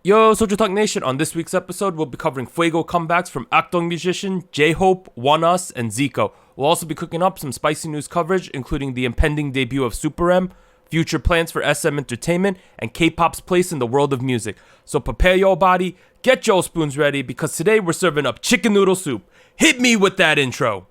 Yo, SojuTalk Nation. On this week's episode, we'll be covering fuego comebacks from Akdong musician, J-Hope, Oneus, and Zico. We'll also be cooking up some spicy news coverage, including the impending debut of SuperM, future plans for SM Entertainment, and K-pop's place in the world of music. So prepare your body, get your spoons ready, because today we're serving up chicken noodle soup. Hit me with that intro.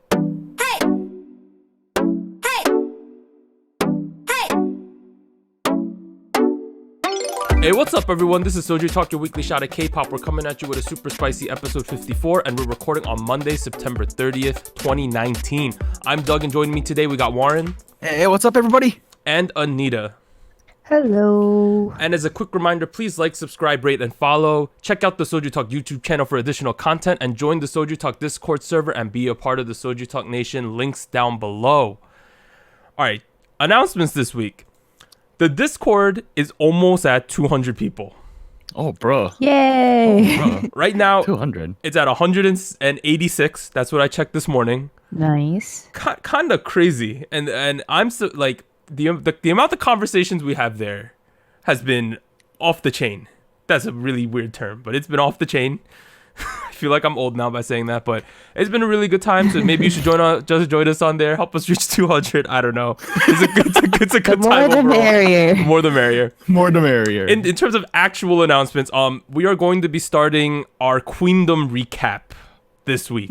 Hey, what's up, everyone? This is SojuTalk, your weekly shot at K-pop. We're coming at you with a super spicy episode 54, and we're recording on Monday, September 30th, 2019. I'm Doug, and joining me today, we got Warren. Hey, what's up, everybody? And Anita. Hello. And as a quick reminder, please like, subscribe, rate, and follow. Check out the SojuTalk YouTube channel for additional content, and join the SojuTalk Discord server and be a part of the SojuTalk Nation. Links down below. All right, announcements this week. The Discord is almost at 200 people. Oh, bro. Yay. Oh, bro. Right now, 200. It's at 186. That's what I checked this morning. Nice. Kind of crazy. And I'm so like the amount of conversations we have there has been off the chain. That's a really weird term, but it's been off the chain. I feel like I'm old now by saying that, but it's been a really good time. So maybe you should join us on there. Help us reach 200. I don't know. It's a good time overall. More the merrier. More the merrier. In terms of actual announcements, we are going to be starting our Queendom recap this week.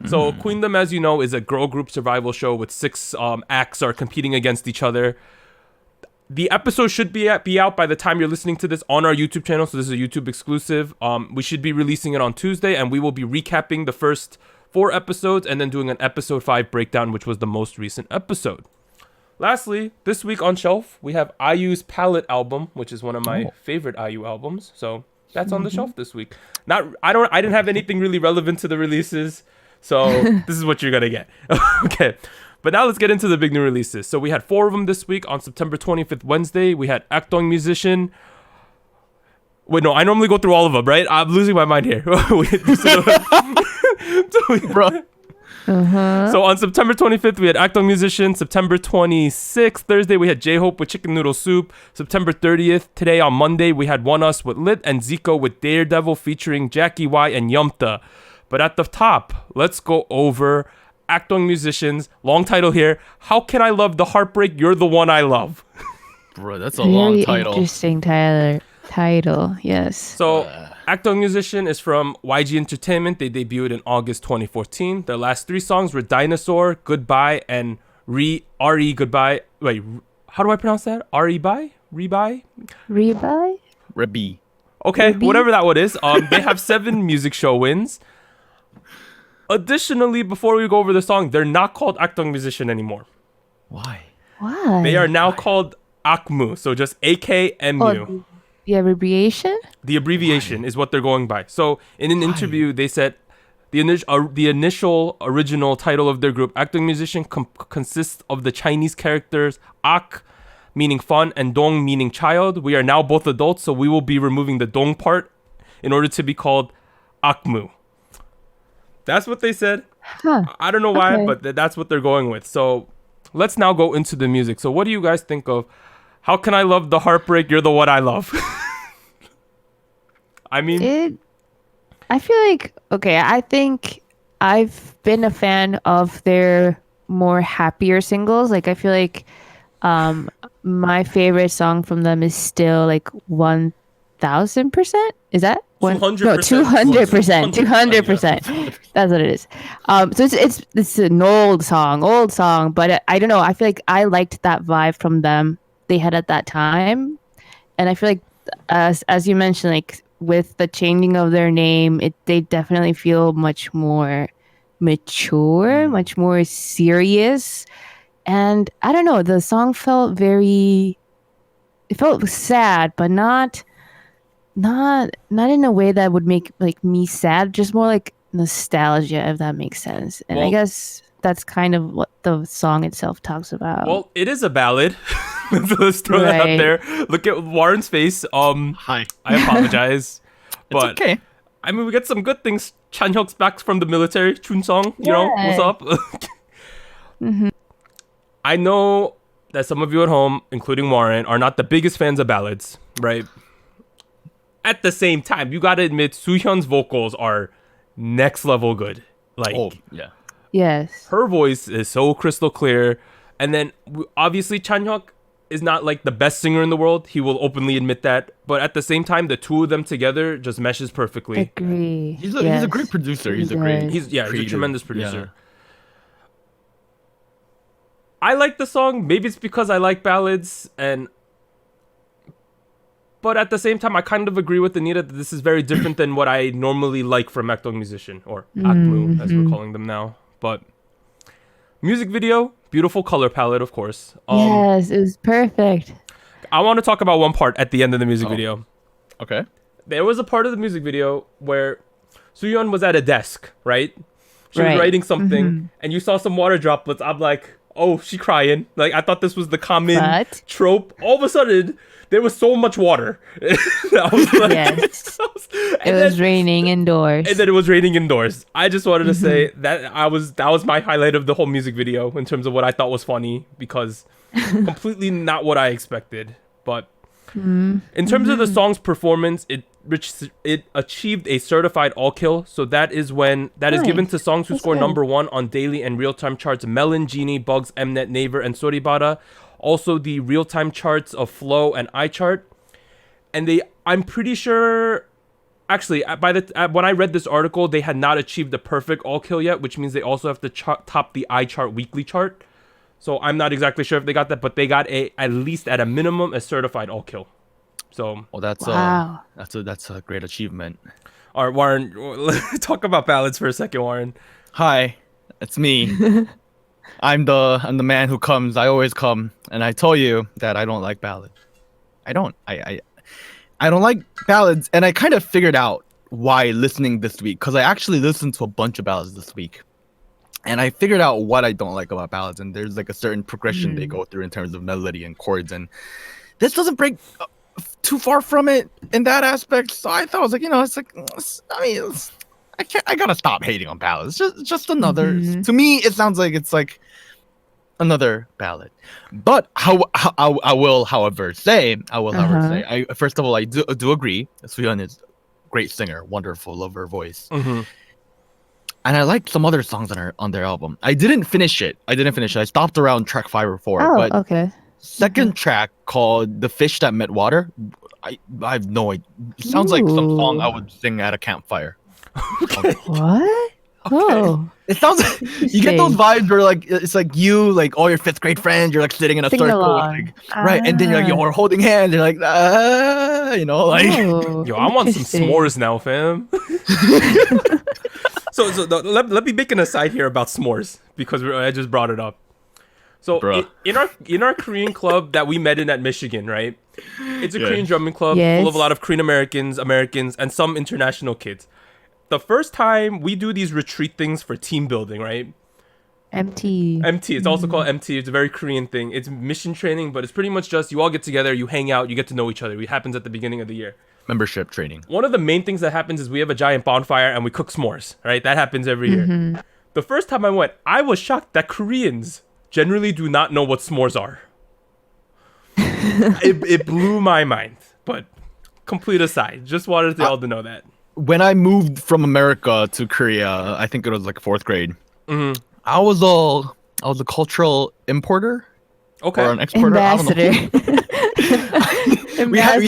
So Queendom, as you know, is a girl group survival show with 6 acts are competing against each other. The episode should be out by the time you're listening to this on our YouTube channel. So this is a YouTube exclusive. We should be releasing it on Tuesday, and we will be recapping the first 4 episodes and then doing an episode 5 breakdown, which was the most recent episode. Lastly, this week on shelf, we have IU's Palette album, which is one of my favorite IU albums. So that's on the shelf this week. I didn't have anything really relevant to the releases. So this is what you're going to get. Okay. But now let's get into the big new releases. So we had 4 of them this week. On September 25th, Wednesday, we had Akdong musician. Wait, no, I normally go through all of them, right? I'm losing my mind here. So on September 25th, we had Akdong musician. September 26th, Thursday, we had J-Hope with chicken noodle soup. September 30th, today on Monday, we had Oneus with Lit and Zico with Daredevil featuring Jvcki and YUMDDA. But at the top, let's go over Akdong musicians. Long title here. How can I love the heartbreak? You're the one I love. Bro, that's a long title. Interesting title. Yes. So Akdong musician is from YG Entertainment. They debuted in August 2014. Their last 3 songs were Dinosaur, Goodbye, and Re Goodbye. Wait, how do I pronounce that? Re-bye? Rebuy? Rebby. Okay, whatever that one is. They have 7 music show wins. Additionally, before we go over the song, they're not called Akdong musician anymore. Why? They are now called AKMU, so just AKMU. Oh, the abbreviation? The abbreviation is what they're going by. So in an interview, they said the initial original title of their group, Akdong musician, consists of the Chinese characters Ak, meaning fun, and Dong, meaning child. We are now both adults, so we will be removing the Dong part in order to be called AKMU. That's what they said. I don't know why, but that's what they're going with. So let's now go into the music. So what do you guys think of How Can I Love the Heartbreak? You're the One I Love. I mean, I feel like, I think I've been a fan of their more happier singles. Like, I feel like my favorite song from them is still like 1000%. Is that 200%? No, 200%. That's what it is. So it's an old song, but I don't know. I feel like I liked that vibe from them they had at that time, and I feel like as you mentioned, like with the changing of their name, they definitely feel much more mature, much more serious, and I don't know. The song felt sad, but not in a way that would make like me sad, just more like nostalgia, if that makes sense. And I guess that's kind of what the song itself talks about. Well, it is a ballad. Let's throw that out there. Look at Warren's face. Hi. I apologize. But It's okay. I mean, we get some good things. Chanhyuk's back from the military. Chunsong, you know, what's up? I know that some of you at home, including Warren, are not the biggest fans of ballads, right? at the same time, you gotta admit, Soohyun's vocals are next level good. Like, Oh, yeah. Yes. her voice is so crystal clear. And then obviously Chanhyuk is not like the best singer in the world. He will openly admit that. But at the same time, the two of them together just meshes perfectly. Agree. He's a great producer. He's a great. He's a creative. tremendous producer. I like the song. Maybe it's because I like ballads, but at the same time, I kind of agree with Anita that this is very different than what I normally like from Akdong musician, or AKMU as we're calling them now. But music video, beautiful color palette, of course. Yes, it was perfect. I want to talk about one part at the end of the music video. Okay. There was a part of the music video where Soohyun was at a desk, right? She was writing something, and you saw some water droplets. I'm like, oh, she crying. Like, I thought this was the common trope. All of a sudden, there was so much water. I was like, yes. It was raining indoors. And then it was raining indoors. I just wanted to say that was my highlight of the whole music video in terms of what I thought was funny, because completely not what I expected. But in terms of the song's performance, it achieved a certified all kill. So that is given to songs who score number 1 on daily and real-time charts: Melon, Genie, Bugs, Mnet, Naver, and Soribara. Also the real-time charts of Flow and iChart. And I'm pretty sure, actually, when I read this article, they had not achieved the perfect all kill yet, which means they also have to top the iChart weekly chart. So I'm not exactly sure if they got that, but they got at least at a minimum a certified all kill. So that's a great achievement. All right, Warren, talk about ballads for a second, Warren. Hi, it's me. I'm the man who comes. I always come, and I tell you that I don't like ballads. I don't like ballads, and I kind of figured out why listening this week, because I actually listened to a bunch of ballads this week, and I figured out what I don't like about ballads. And there's like a certain progression they go through in terms of melody and chords, and this doesn't break too far from it in that aspect. So I thought, I was like, it's like, I gotta stop hating on ballads. Just another. To me, it sounds like it's like another ballad. But I will, however, say, first of all, I do agree. Soohyun is a great singer, wonderful, love her voice. And I like some other songs on their album. I didn't finish it. I stopped around track 5 or 4. Oh, but okay. Second track called "The Fish That Met Water." I have no idea. It sounds like some song I would sing at a campfire. Okay. What? Okay. Oh. It sounds like you get those vibes where like it's like you, like all your 5th grade friends, you're like sitting in a circle, like, right? And then you're holding hands, you're like, like, yo, I want some s'mores now, fam. So let me make an aside here about s'mores, because I just brought it up. So in our Korean club that we met in at Michigan, right? It's a Korean drumming club full of a lot of Korean Americans, and some international kids. The first time we do these retreat things for team building, right? MT. It's also called MT. It's a very Korean thing. It's mission training, but it's pretty much just you all get together, you hang out, you get to know each other. It happens at the beginning of the year. Membership training. One of the main things that happens is we have a giant bonfire and we cook s'mores, right? That happens every year. The first time I went, I was shocked that Koreans generally do not know what s'mores are. It blew my mind. But complete aside, just wanted y'all to know that. When I moved from America to Korea, I think it was like 4th grade. I was a cultural importer, or an exporter. Ambassador. I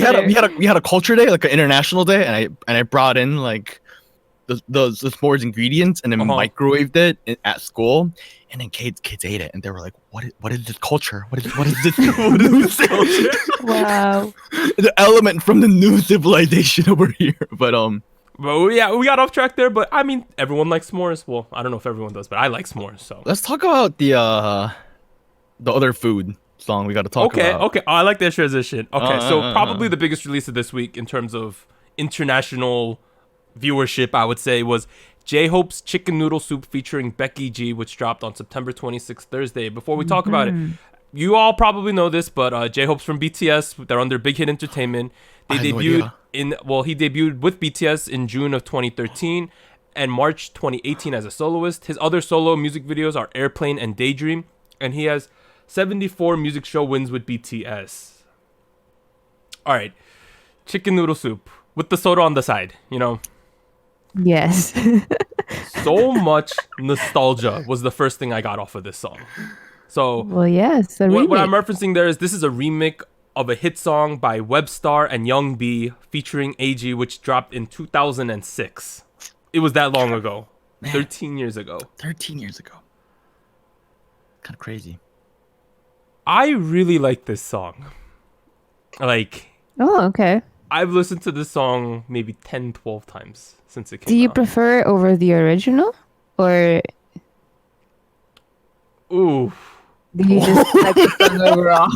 don't know. we had a culture day, like an international day, and I brought in like the s'mores ingredients and then microwaved it at school, and then kids ate it, and they were like, "What is this culture? What is this new culture?" Wow, the element from the new civilization over here, but yeah, we got off track there, but I mean, everyone likes s'mores. Well, I don't know if everyone does, but I like s'mores. So let's talk about the other food song we got to talk about. Okay. Oh, I like that transition. Okay, so probably the biggest release of this week in terms of international viewership, I would say, was J-Hope's Chicken Noodle Soup featuring Becky G, which dropped on September 26th, Thursday. Before we talk about it, you all probably know this, but J-Hope's from BTS. They're under Big Hit Entertainment. He debuted with BTS in June of 2013 and March 2018 as a soloist. His other solo music videos are Airplane and Daydream, and he has 74 music show wins with BTS. All right, Chicken Noodle Soup. with the soda on the side, you know. Yes. So much nostalgia was the first thing I got off of this song. So Well, yes. what I'm referencing there is this is a remake of a hit song by Webstar and YUMDDA featuring AG, which dropped in 2006. It was that long ago. Man. 13 years ago. 13 years ago. Kind of crazy. I really like this song. Like, Oh, okay. I've listened to this song maybe 10, 12 times since it came out. Do you prefer it over the original, or Ooh. do you just like the song overall?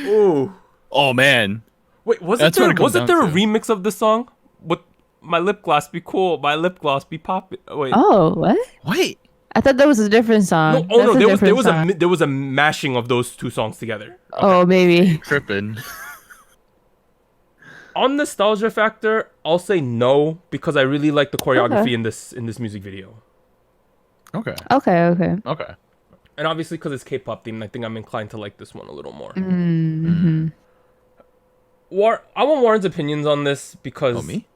Ooh. Oh man. Wait, wasn't there a remix of this song? With My Lip Gloss Be Cool, My Lip Gloss Be Poppin'. Wait. Oh, what? Wait. I thought that was a different song. No, That's there was song. there was a mashing of those two songs together. Oh, maybe. Tripping. On nostalgia factor, I'll say no because I really like the choreography Okay. in this music video. Okay. Okay. Okay. And obviously because it's K-pop themed, I think I'm inclined to like this one a little more. Mm-hmm. I want Warren's opinions on this because Oh, me?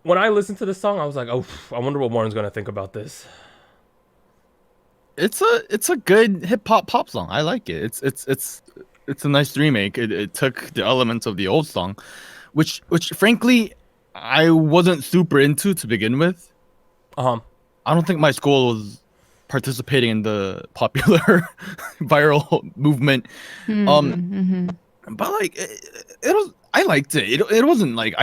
when I listened to this song, I was like, oh, I wonder what Warren's gonna think about this. It's a good hip hop pop song. I like it. It's a nice remake. It took the elements of the old song, which frankly I wasn't super into to begin with. I don't think my school was participating in the popular viral movement. But like it was, I liked it. It wasn't like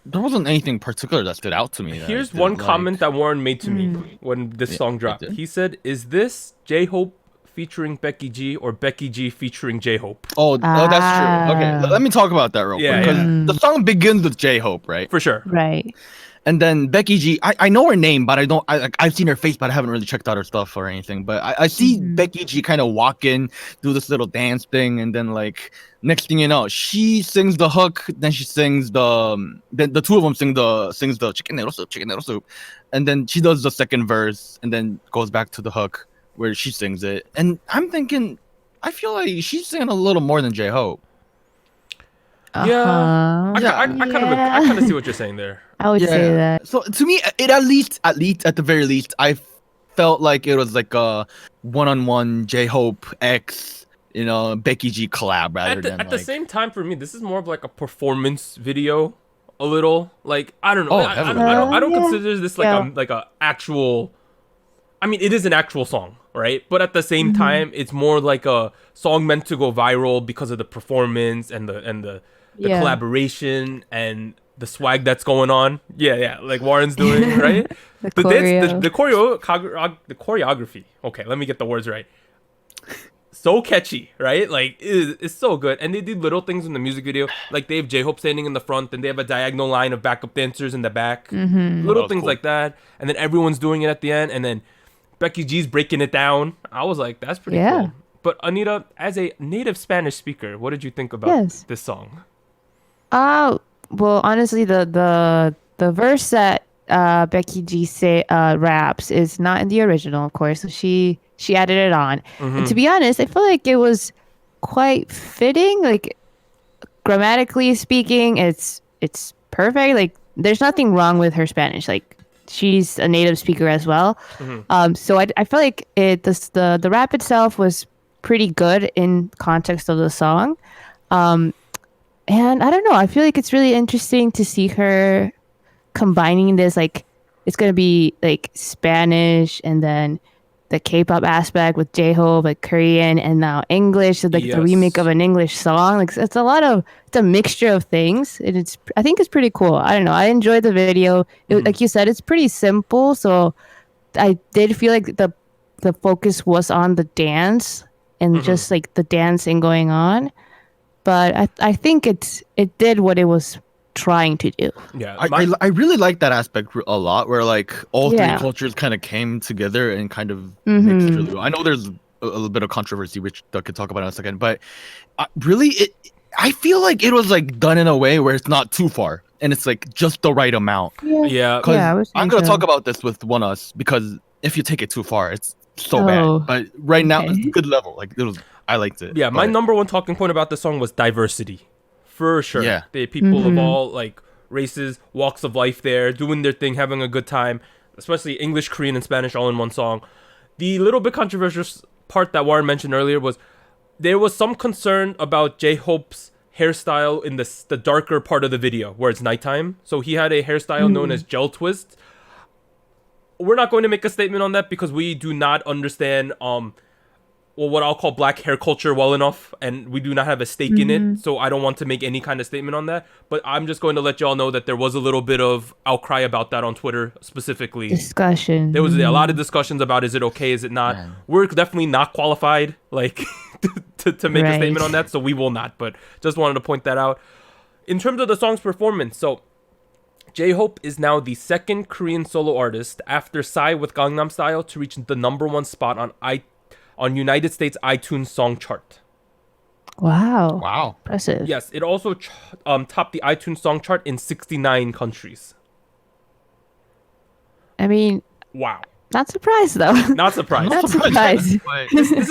there wasn't anything particular that stood out to me. Here's one comment that Warren made to me when this song dropped. He said, "Is this J-Hope featuring Becky G or Becky G featuring J-Hope?" Oh, that's true. Okay, let me talk about that real quick. Because the song begins with J-Hope, right? For sure. Right. And then Becky G, I know her name, but I've seen her face, but I haven't really checked out her stuff or anything. But I see Becky G kind of walk in, do this little dance thing, and then like next thing you know, she sings the hook, then she sings then the two of them sings the chicken noodle soup, and then she does the second verse, and then goes back to the hook where she sings it. And I'm thinking, I feel like she's singing a little more than J-Hope. Yeah, I kind of see what you're saying there. I would say that. So to me, it at the very least, I felt like it was like a one-on-one J-Hope X, Becky G collab rather than at the same time. For me, this is more of like a performance video, a little. Like I don't know. I don't consider this like a actual. I mean, it is an actual song, right? But at the same time, it's more like a song meant to go viral because of the performance and the collaboration and the swag that's going on. Yeah, like Warren's doing, right? the choreography. Okay, let me get the words right. So catchy, right? Like it's so good, and they do little things in the music video. Like they have J-Hope standing in the front, and they have a diagonal line of backup dancers in the back. Little things like that, and then everyone's doing it at the end, and then Becky G's breaking it down. I was like, that's pretty cool. But Anita, as a native Spanish speaker, what did you think about this song? Well, honestly, the verse that Becky G raps is not in the original, of course. So she added it on. And to be honest, I feel like it was quite fitting. Like grammatically speaking, it's perfect. Like there's nothing wrong with her Spanish. Like she's a native speaker as well. So I feel like the rap itself was pretty good in context of the song. And I don't know, I feel like it's really interesting to see her combining this, like it's going to be like Spanish and then the K-pop aspect with J-Hope, like Korean and now English, so like the remake of an English song. Like it's a mixture of things. And I think it's pretty cool. I don't know. I enjoyed the video. Like you said, it's pretty simple. So I did feel like the focus was on the dance and just like the dancing going on. But I think it did what it was trying to do. Yeah, I really like that aspect a lot, where like all three cultures kind of came together and kind of mixed really well. I know there's a little bit of controversy, which Doug could talk about in a second, but I feel like it was like done in a way where it's not too far and it's like just the right amount. Because I'm gonna talk about this with Oneus, because if you take it too far, it's so bad. But right now, it's a good level. Like I liked it. Yeah, my number one talking point about the song was diversity. For sure. Yeah. They people of all like races, walks of life there, doing their thing, having a good time, especially English, Korean, and Spanish all in one song. The little bit controversial part that Warren mentioned earlier was there was some concern about J-Hope's hairstyle in the darker part of the video where it's nighttime. So he had a hairstyle known as gel twist. We're not going to make a statement on that because we do not understand what I'll call black hair culture well enough, and we do not have a stake in it, so I don't want to make any kind of statement on that. But I'm just going to let y'all know that there was a little bit of outcry about that on Twitter specifically. Discussion. There was a lot of discussions about is it okay, is it not? Man. We're definitely not qualified, like to make a statement on that, so we will not. But just wanted to point that out. In terms of the song's performance, so J-Hope is now the second Korean solo artist after Psy with Gangnam Style to reach the #1 spot on United States iTunes song chart. Wow. Wow. Impressive. Yes, it also topped the iTunes song chart in 69 countries. I mean, Wow. not surprised though. Not surprised. Not surprised. This is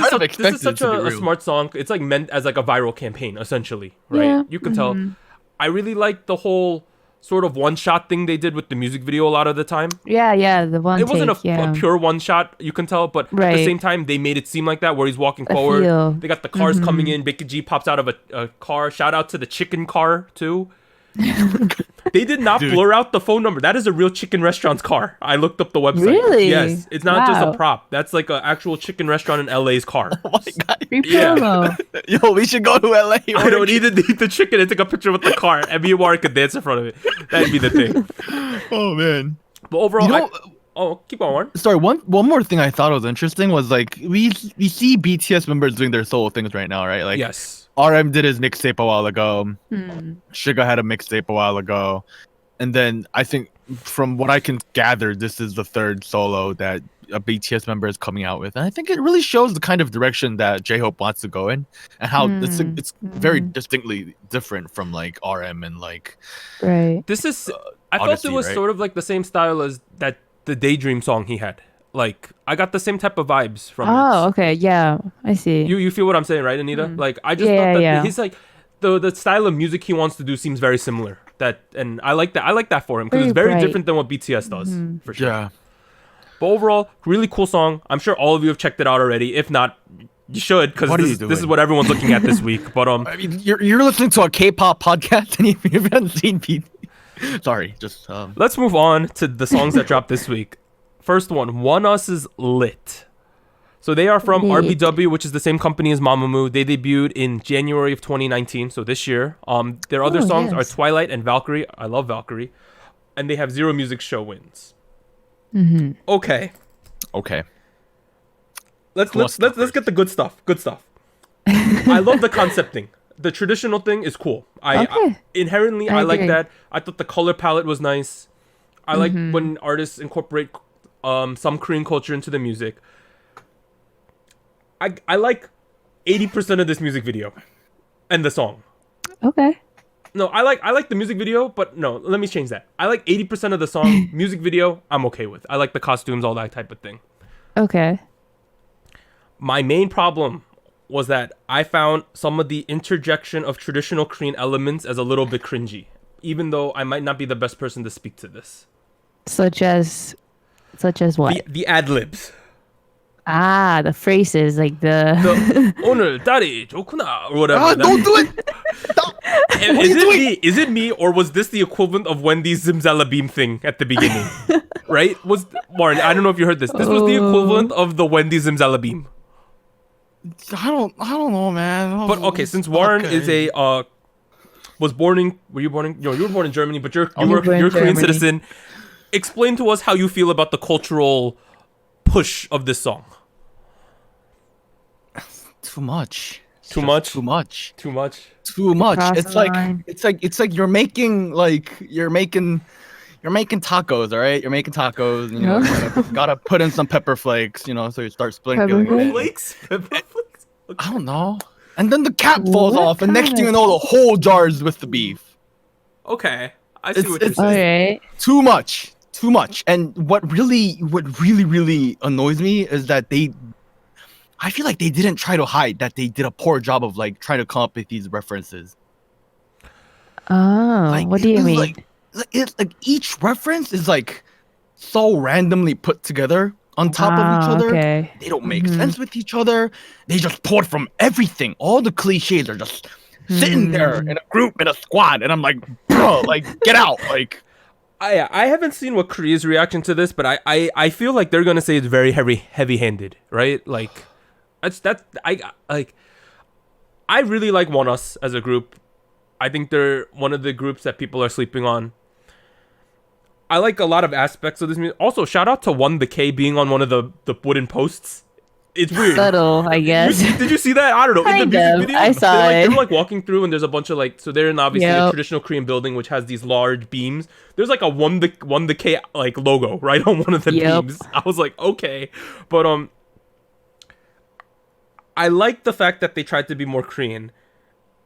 such a smart song. It's like meant as like a viral campaign, essentially, right? Yeah. You can tell. I really like the whole sort of one-shot thing they did with the music video a lot of the time. Yeah, the one. It wasn't take, a pure one-shot, you can tell, but at the same time, they made it seem like that, where he's walking forward. feel. They got the cars coming in. Becky G pops out of a car. Shout out to the chicken car, too. They did not blur out the phone number. That is a real chicken restaurant's car. I looked up the website. Really? Yes. It's not just a Wow. prop. That's like an actual chicken restaurant in LA's car. Oh my god. Free Yeah. promo. Yo, we should go to LA. I don't even need the chicken. I took a picture with the car. And me and Warren could dance in front of it. That'd be the thing. Oh man. But overall, You know, keep on, Warren. sorry, one more thing I thought was interesting was like we see BTS members doing their solo things right now, right? Like Yes. RM did his mixtape a while ago. Suga had a mixtape a while ago. And then I think from what I can gather, this is the third solo that a BTS member is coming out with. And I think it really shows the kind of direction that J-Hope wants to go in and how it's very distinctly different from like RM and like Right. This is. I felt Odyssey, it was right? sort of like the same style as the Daydream song he had. Like, I got the same type of vibes from it. Oh, okay. Yeah, I see. You feel what I'm saying, right, Anita? Like, I just Yeah, thought that yeah. he's like the style of music he wants to do seems very similar. And I like that. I like that for him because it's Very very bright. different than what BTS does for sure. yeah. But overall, really cool song. I'm sure all of you have checked it out already. If not, you should because What are you this is doing? what everyone's looking at this week. But I mean, you're listening to a K-pop podcast and you haven't seen Sorry, just let's move on to the songs that dropped this week. First one, Oneus is lit. So they are from Lit. RBW, which is the same company as Mamamoo. They debuted in January of 2019, so this year. Their other Oh, songs are yes. Twilight and Valkyrie. I love Valkyrie. And they have 0 music show wins. Okay. okay. Let's Who wants to go get the good stuff. Good stuff. I love the concept thing. The traditional thing is cool. Okay. Inherently I I like agree. that. I thought the color palette was nice. I like when artists incorporate some Korean culture into the music. I like 80% of this music video and the song. Okay. No, I like the music video, but no, let me change that. I like 80% of the song. Music video, I'm okay with. I like the costumes, all that type of thing. Okay. My main problem was that I found some of the interjection of traditional Korean elements as a little bit cringy, even though I might not be the best person to speak to this. Such as what? The ad-libs. The phrases like the. 오늘 딸이 좋구나 or whatever. Don't do it. Stop. Is it me or was this the equivalent of Wendy's Zimzalabim thing at the beginning? Right? Warren, I don't know if you heard this. This was the equivalent of the Wendy's Zimzalabim. I don't know, man. But okay, since Warren is a was born in you were born in Germany, but you're born in a Korean Germany. citizen. Explain to us how you feel about the cultural push of this song. Too much. It's Too just much? Too much. Too much. Too much. Cross It's the like line. it's like you're making tacos, all right? You're making tacos, you know, gotta put in some pepper flakes, you know, so you start sprinkling Pepper it. Flakes? Pepper flakes? I don't know. And then the cap falls What off, and next kind thing you of- know, the whole jar's with the beef. Okay. I see It's- what you're it's- saying. Okay. Too much. Too much. And what really annoys me is that I feel like they didn't try to hide that they did a poor job of like trying to come up with these references. Oh, what do you mean? Like each reference is like so randomly put together on top of each other. Okay. They don't make sense with each other. They just pulled from everything. All the cliches are just sitting there in a group, in a squad, and I'm like, bro, like get out, like. I haven't seen what Korea's reaction to this, but I feel like they're gonna say it's very heavy-handed, right? Like, I really like Oneus as a group. I think they're one of the groups that people are sleeping on. I like a lot of aspects of this music. Also, shout out to YUMDDA being on one of the wooden posts. It's weird. Subtle, I guess. Did you see that? I don't know. Kind in the music of. video, I saw they're it. like walking through, and there's a bunch of like. So they're in obviously a traditional Korean building, which has these large beams. There's like a YUMDDA like logo right on one of the beams. I was like, okay, but I like the fact that they tried to be more Korean,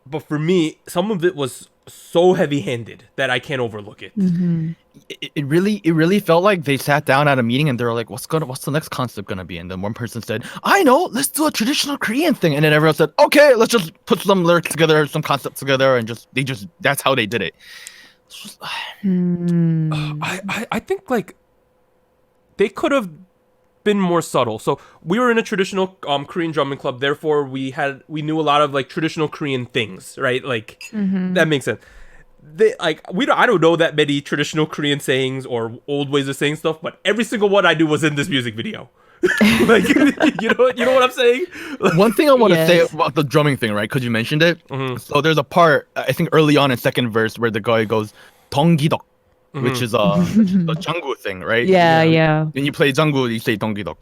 but for me, some of it was so heavy-handed that I can't overlook it. It really felt like they sat down at a meeting and they were like, what's the next concept gonna be? And then one person said, I know, let's do a traditional Korean thing. And then everyone said, okay, let's just put some lyrics together, some concepts together, and that's how they did it. I think like they could have been more subtle. So we were in a traditional Korean drumming club, therefore we knew a lot of like traditional Korean things, right? Like that makes sense. I don't know that many traditional Korean sayings or old ways of saying stuff, but every single one I knew was in this music video. Like you know what I'm saying? One thing I want to say about the drumming thing, right? Because you mentioned it. So there's a part I think early on in second verse where the guy goes "동기덕," which is the Janggu thing, right? Yeah. When you play Janggu, you say "동기덕,"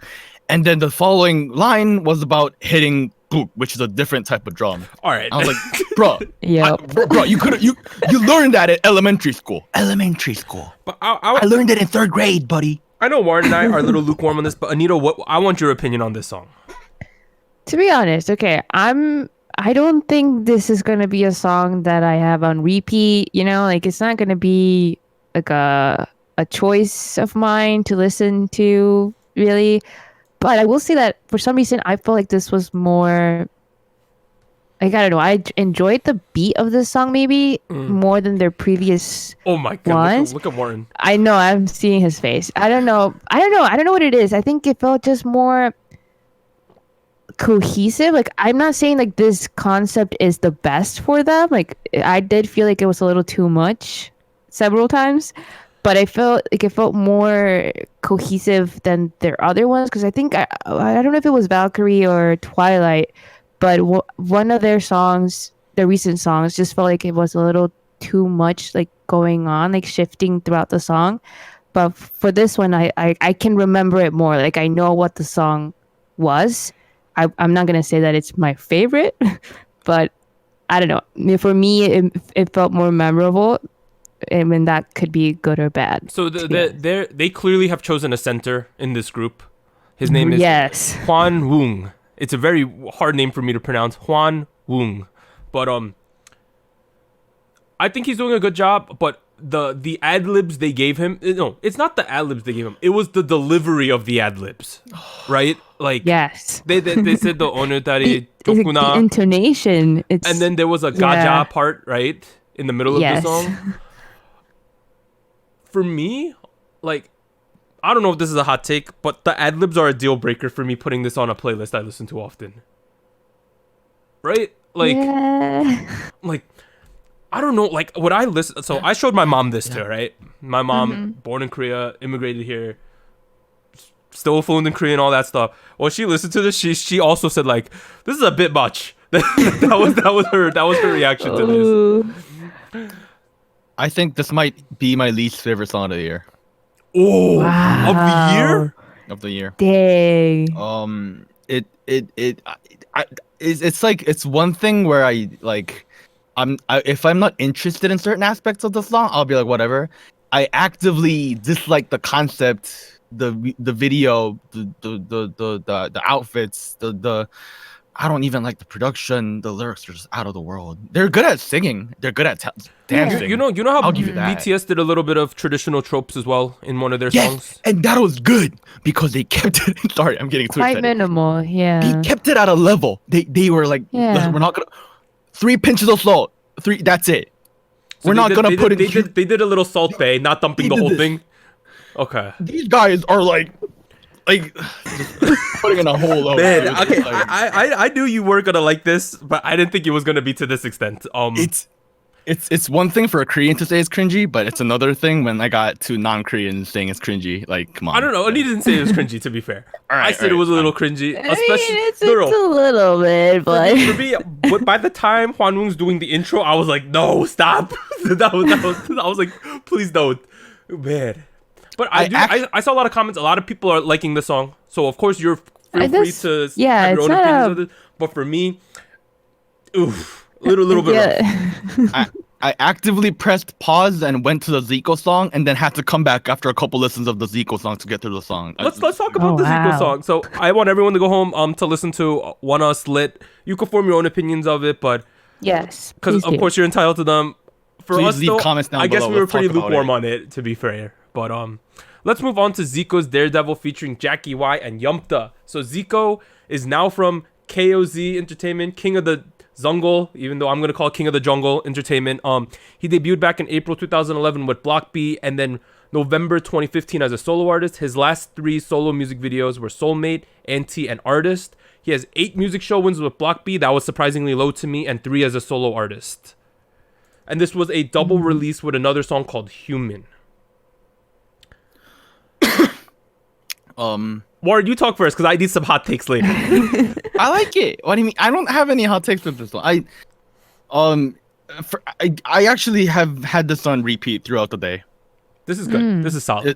and then the following line was about hitting book, which is a different type of drum. All right. I was like, bro, bro, you learned that at elementary school. But I learned it in 3rd grade, buddy. I know Warren and I are a little lukewarm on this, but Anita, I want your opinion on this song. To be honest, okay, I don't think this is gonna be a song that I have on repeat. You know, like it's not gonna be like a choice of mine to listen to, really. But I will say that for some reason I felt like this was more, like, I don't know, I enjoyed the beat of this song maybe more than their previous Oh my god, ones. look at Warren. I know, I'm seeing his face. I don't know what it is. I think it felt just more cohesive. Like, I'm not saying like this concept is the best for them. Like, I did feel like it was a little too much several times. But I felt like it felt more cohesive than their other ones, because I think I don't know if it was Valkyrie or Twilight, but one of their songs, their recent songs, just felt like it was a little too much, like going on, like shifting throughout the song. But for this one, I can remember it more. Like I know what the song was. I'm not gonna say that it's my favorite, but I don't know. For me, it felt more memorable. I mean, that could be good or bad. So they clearly have chosen a center in this group. His name is Hwan Woong. It's a very hard name for me to pronounce. Hwan Woong. But I think he's doing a good job, but the ad-libs they gave him, no, it's not the ad-libs they gave him. It was the delivery of the ad-libs. Right? Like they said the 오늘따라 좋구나. The intonation. And then there was a gaja part, right? In the middle of the song. For me, like, I don't know if this is a hot take, but the ad-libs are a deal breaker for me putting this on a playlist I listen to often. Right? Like, like, I don't know, like, would I listen? So I showed my mom this too, right? My mom, born in Korea, immigrated here, still fluent in Korean, all that stuff. When she listened to this, she also said, like, this is a bit much. that was her reaction to this. I think this might be my least favorite song of the year. Oh, wow. Of the year? Dang. It's like, it's one thing where I like, if I'm not interested in certain aspects of the song, I'll be like, whatever. I actively dislike the concept, the video, the outfits, I don't even like the production. The lyrics are just out of the world. They're good at singing. They're good at dancing. You know how BTS did a little bit of traditional tropes as well in one of their songs? And that was good because they kept it. Sorry, I'm getting too excited. Quite minimal, yeah. They kept it at a level. They were like, we're not gonna. 3 pinches of salt. 3. That's it. So we're not gonna put it. They did a little Salt Bae, not dumping the whole thing. Okay. These guys are like just putting in a whole load. Man, okay, I knew you were gonna like this, but I didn't think it was gonna be to this extent. It's one thing for a Korean to say it's cringy, but it's another thing when I got two non-Koreans saying it's cringy. Like, come on. I don't know. Anita didn't say it was cringy. To be fair, I said it was a little cringy, I especially. mean, it's a little bit, but For me, but by the time Hwan Woong's doing the intro, I was like, no, stop. I was like, please don't, man. But I saw a lot of comments. A lot of people are liking the song, so of course you're free to have your own opinions of it. But for me, oof. Little bit rough. I actively pressed pause and went to the Zico song, and then had to come back after a couple listens of the Zico song to get through the song. Let's talk about the Zico song. So I want everyone to go home to listen to Oneus lit. You can form your own opinions of it, but yes, because of course you're entitled to them. For please us, leave though, comments down I guess below. we were Let's pretty talk about lukewarm it. on it, to be fair. But let's move on to Zico's Daredevil featuring Jvcki and YUMDDA. So Zico is now from KOZ Entertainment, King of the Jungle, even though I'm going to call it King of the Jungle Entertainment. He debuted back in April 2011 with Block B, and then November 2015 as a solo artist. His last 3 solo music videos were Soulmate, Anti, and Artist. He has 8 music show wins with Block B. That was surprisingly low to me, and 3 as a solo artist. And this was a double release with another song called Human. Warren, you talk first because I need some hot takes later. I like it. What do you mean? I don't have any hot takes with this one. I actually have had this on repeat throughout the day. This is good. This is solid.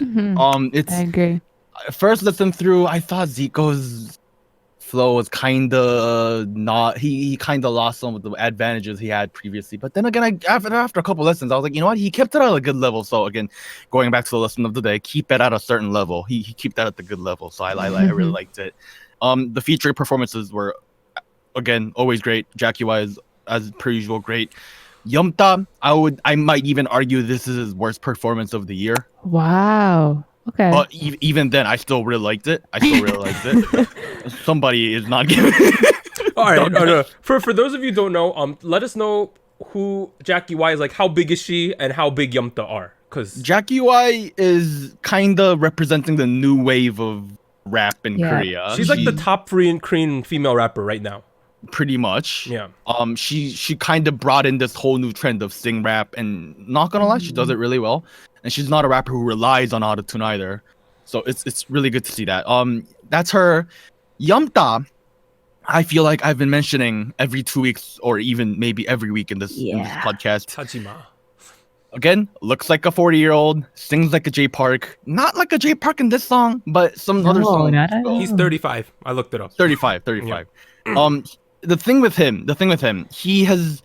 It's I agree. first listen through. I thought Zico's flow was kind of not. He kind of lost some of the advantages he had previously. But then again, after a couple lessons, I was like, you know what? He kept it at a good level. So again, going back to the lesson of the day, keep it at a certain level. He keep that at the good level. So I really liked it. The feature performances were, again, always great. Jvcki is, as per usual, great. YUMDDA, I might even argue this is his worst performance of the year. Wow. Okay. But even then, I still really liked it. Somebody is not giving. All right. No. For those of you who don't know, let us know who Jvcki is, like how big is she and how big YUMDDA are. Because Jvcki is kind of representing the new wave of rap in Korea. she's like the top Korean female rapper right now. Pretty much. Yeah. She kind of brought in this whole new trend of sing rap, and not gonna lie, she does it really well. And she's not a rapper who relies on autotune either. So it's really good to see that. That's her. YUMDDA, I feel like I've been mentioning every 2 weeks or even maybe every week in this podcast. Tajima. Again, looks like a 40-year-old, sings like a J Park. Not like a J Park in this song, but some other songs. He's 35. I looked it up. 35. Yeah. The thing with him, he is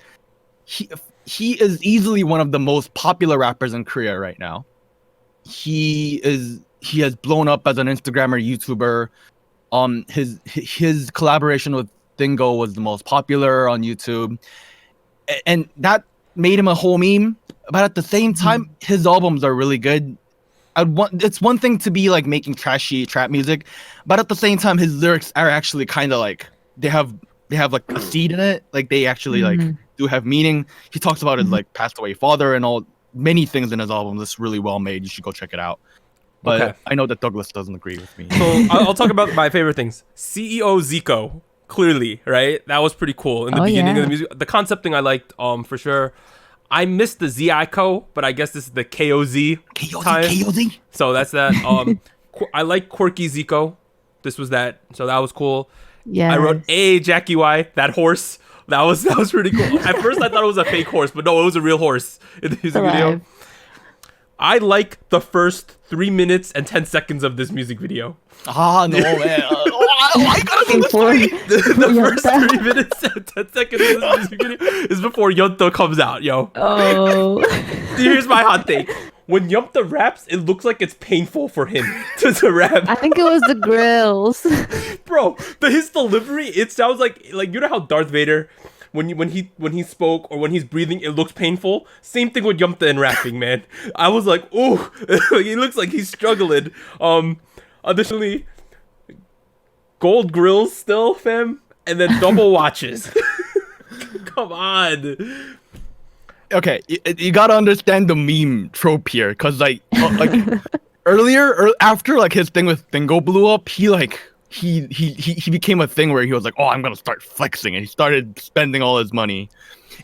easily one of the most popular rappers in Korea right now. He has blown up as an Instagrammer, YouTuber. His collaboration with Dingo was the most popular on YouTube, and that made him a whole meme. But at the same time, his albums are really good. It's one thing to be like making trashy trap music, but at the same time, his lyrics are actually kind of like they have like a seed in it. Like they actually like do have meaning. He talks about his like passed away father and many things in his album. It's really well made. You should go check it out. But I know that Douglas doesn't agree with me. So I'll talk about my favorite things. CEO Zico, clearly, right? That was pretty cool in the beginning of the music. The concept thing I liked, for sure. I missed the Zico, but I guess this is the KOZ time. KOZ. So that's that. I like Quirky Zico. This was that. So that was cool. Yeah. I wrote Jvcki, that horse. That was pretty cool. At first I thought it was a fake horse, but no, it was a real horse in the music video. I like the first 3 minutes and 10 seconds of this music video. No, man. I gotta see the first 3 minutes and 10 seconds of this music video is before YUMDDA comes out, yo. Oh. Here's my hot take. When YUMDDA raps, it looks like it's painful for him to rap. I think it was the grills. Bro, his delivery, it sounds like you know how Darth Vader, when he spoke or when he's breathing, it looks painful. Same thing with YUMDDA in rapping, man. I was like, ooh, he looks like he's struggling. Additionally, gold grills still, fam, and then double watches. Come on. okay, you gotta understand the meme trope here, cause like earlier or after like his thing with Bingo blew up, he became a thing where he was like, oh, I'm gonna start flexing, and he started spending all his money.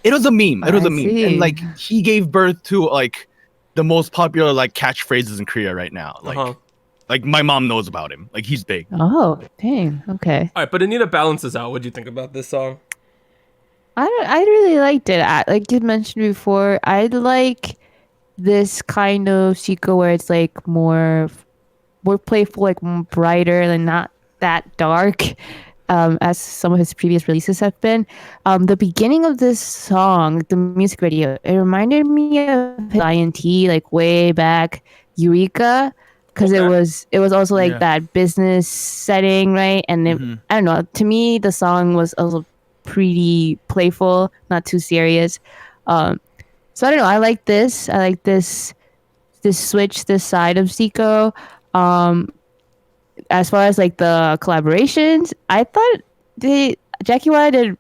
It was a meme. It was a meme, and like he gave birth to like the most popular like catchphrases in Korea right now. Like my mom knows about him. Like he's big. Oh, dang. Okay. All right, but Anita balances out. What do you think about this song? I really liked it. Like you mentioned before, I like this kind of Zico where it's like more playful, like more brighter and not that dark, as some of his previous releases have been. The beginning of this song, the music video, it reminded me of INT, like way back, Eureka, because it was also like that business setting, right? And I don't know. To me, the song was also pretty playful, not too serious. So I don't know. I like this. I like this switch, this side of Zico. As far as like the collaborations, I thought Jvcki did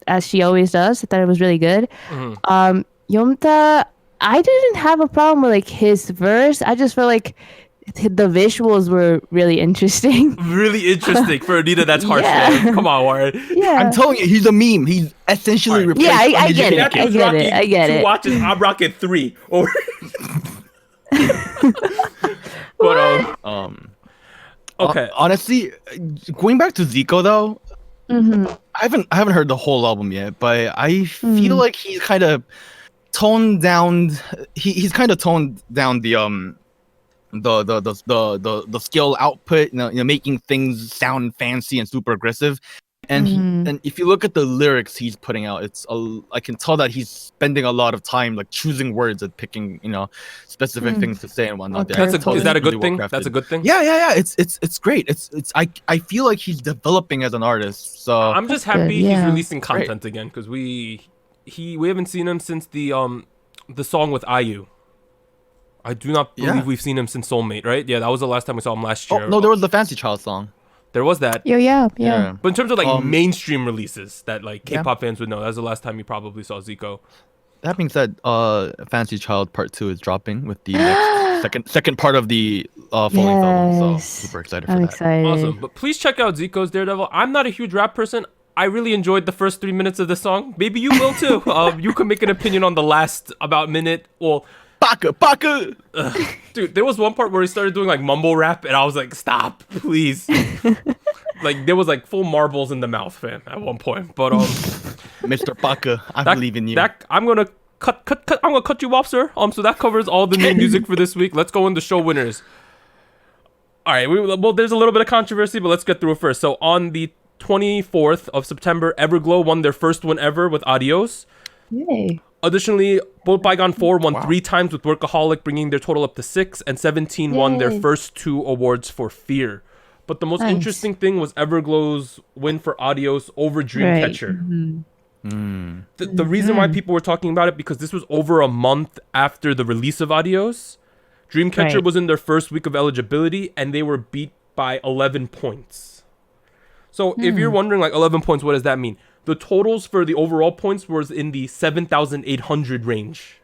as she always does. I thought it was really good. YUMDDA, I didn't have a problem with like his verse. I just felt like the visuals were really interesting. Really interesting for Anita. That's harsh. Man. Come on, Warren. Yeah, I'm telling you, he's a meme. He's essentially replaced. Yeah, I get it. I get it. Watches I'm rocking 3 or. But okay. Honestly, going back to Zico though, I haven't heard the whole album yet, but I feel like he's kind of toned down. He's kind of toned down the skill output, you know, making things sound fancy and super aggressive. And and if you look at the lyrics he's putting out, I can tell that he's spending a lot of time like choosing words and picking, you know, specific things to say and whatnot. Okay. Is that a good thing? That's a good thing. Yeah. It's great. I feel like he's developing as an artist. So I'm just happy he's releasing content again, because we haven't seen him since the song with IU. I do not believe we've seen him since Soulmate, right? Yeah, that was the last time we saw him last year. Oh, no, there was the Fancy Child song. There was that. Yeah. But in terms of like mainstream releases that like K-pop fans would know, that was the last time you probably saw Zico. That being said, Fancy Child Part 2 is dropping with the next, second part of the full length album. So super excited for that. Excited. Awesome. But please check out Zico's Daredevil. I'm not a huge rap person. I really enjoyed the first 3 minutes of the song. Maybe you will too. You can make an opinion on the last about minute. Well, Baka! Dude, there was one part where he started doing like mumble rap, and I was like, stop, please. Like there was like full marbles in the mouth, fam, at one point. But Mr. Baka, I believe in you. I'm gonna cut you off, sir. So that covers all the new music for this week. Let's go into show winners. All right, well, there's a little bit of controversy, but let's get through it first. So on the 24th of September, Everglow won their first win ever with Adios. Yay. Additionally, both Bygone 4 won 3 times with Workaholic, bringing their total up to 6, and 17 won their first 2 awards for Fear. But the most interesting thing was Everglow's win for Adios over Dreamcatcher. The reason why people were talking about it, because this was over a month after the release of Adios. Dreamcatcher was in their first week of eligibility, and they were beat by 11 points. So if you're wondering, like, 11 points, what does that mean? The totals for the overall points was in the 7,800 range.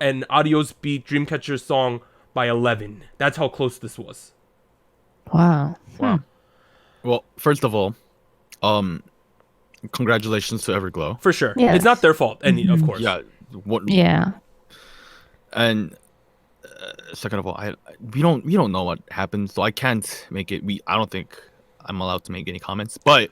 And Adios beat Dreamcatcher's song by 11. That's how close this was. Wow. Well, first of all, congratulations to Everglow. For sure. Yes. It's not their fault, of course. Yeah. Yeah. And second of all, we don't know what happened, so I can't make it. I don't think I'm allowed to make any comments, but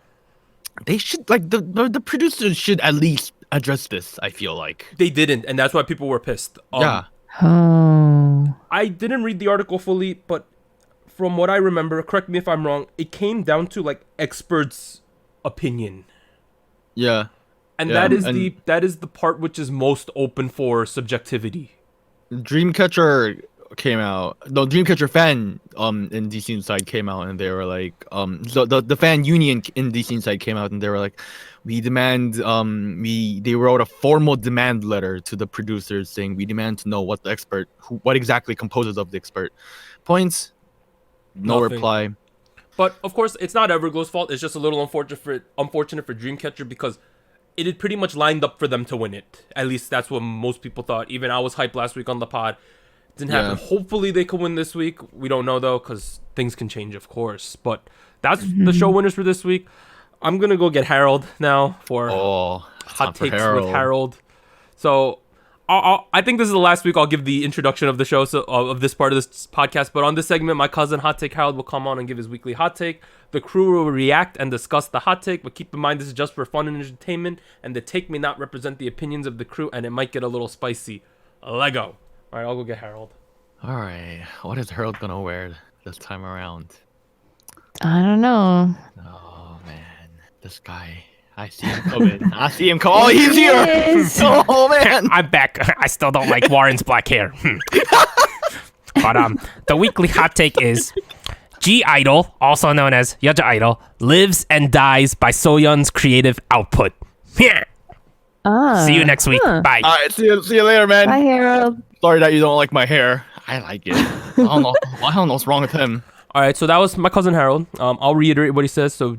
they should, like, the producers should at least address this. I feel like they didn't, and that's why people were pissed. Yeah. I didn't read the article fully, but from what I remember, correct me if I'm wrong, it came down to like experts' opinion. Yeah. And that is the part which is most open for subjectivity. Dreamcatcher came out. The Dreamcatcher fan in DC Inside came out, and they were like so the fan union in DC Inside came out, and they were like, we demand they wrote a formal demand letter to the producers saying we demand to know what the expert what exactly composes of the expert points. No Nothing. reply. But of course, it's not Everglow's fault. It's just a little unfortunate for Dreamcatcher, because it had pretty much lined up for them to win it. At least that's what most people thought. Even I was hyped last week on the pod. Didn't happen. Hopefully they could win this week. We don't know though, because things can change, of course. But that's the show winners for this week. I'm gonna go get Harold now for hot takes with Harold. So I think this is the last week I'll give the introduction of the show, of this part of this podcast. But on this segment, my cousin Hot Take Harold will come on and give his weekly hot take. The crew will react and discuss the hot take, but keep in mind this is just for fun and entertainment, and the take may not represent the opinions of the crew, and it might get a little spicy. Lego. All right, I'll go get Harold. All right, what is Harold gonna wear this time around? I don't know. Oh man, this guy. I see him coming. Oh, he's here! Oh man, I'm back. I still don't like Warren's black hair. But the weekly hot take is G-Idle, also known as Jvcki, lives and dies by Soyeon's creative output. See you next week. Bye. All right, see you later, man. Bye, Harold. Sorry that you don't like my hair. I like it. I don't know what's wrong with him. All right, so that was my cousin Harold. I'll reiterate what he says. So,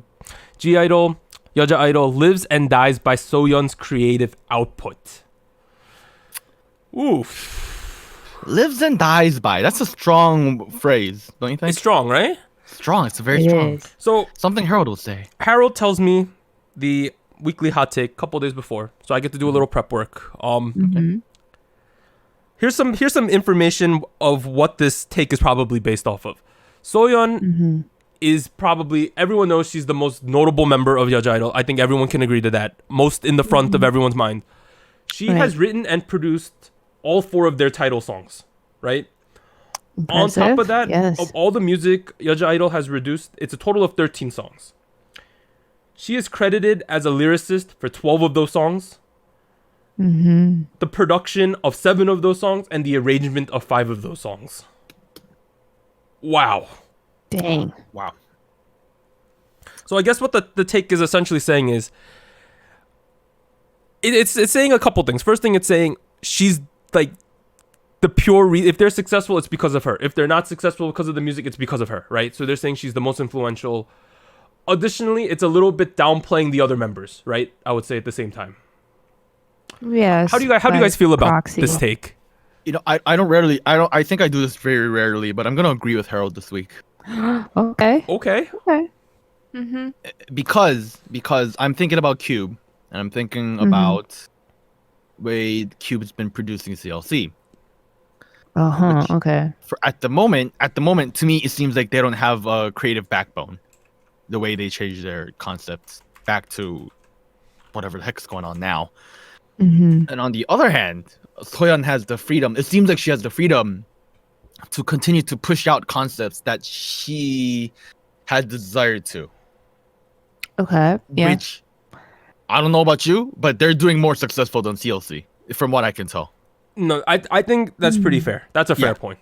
G-Idle, Jvcki lives and dies by Soyeon's creative output. Oof. Lives and dies by. That's a strong phrase, don't you think? It's strong, right? Strong. It's very strong. Is. So Something Harold will say. Harold tells me the weekly hot take a couple days before, so I get to do a little prep work. Here's some information of what this take is probably based off of. Soyeon is probably, everyone knows she's the most notable member of Jvcki. I think everyone can agree to that. Most in the front of everyone's mind. She has written and produced all 4 of their title songs, right? Impressive. On top of that, yes. of all the music Jvcki has reduced, it's a total of 13 songs. She is credited as a lyricist for 12 of those songs. The production of 7 of those songs, and the arrangement of 5 of those songs. Wow. Dang. Wow. So I guess what the take is essentially saying is, it's saying a couple things. First thing, it's saying she's like the pure if they're successful, it's because of her. If they're not successful because of the music, it's because of her, right? So they're saying she's the most influential. Additionally, it's a little bit downplaying the other members, right? I would say at the same time. Yes. How do you guys feel about proxy. this take? You know, I think I do this very rarely, but I'm gonna agree with Harold this week. Okay. Okay. Because I'm thinking about Cube, and I'm thinking about way Cube's been producing CLC. Okay. For at the moment, to me, it seems like they don't have a creative backbone. The way they change their concepts back to whatever the heck's going on now. And on the other hand, Soyeon has the freedom. It seems like she has the freedom to continue to push out concepts that she had desired to. Okay. Yeah. Which, I don't know about you, but they're doing more successful than CLC, from what I can tell. No, I think that's pretty fair. That's a fair point.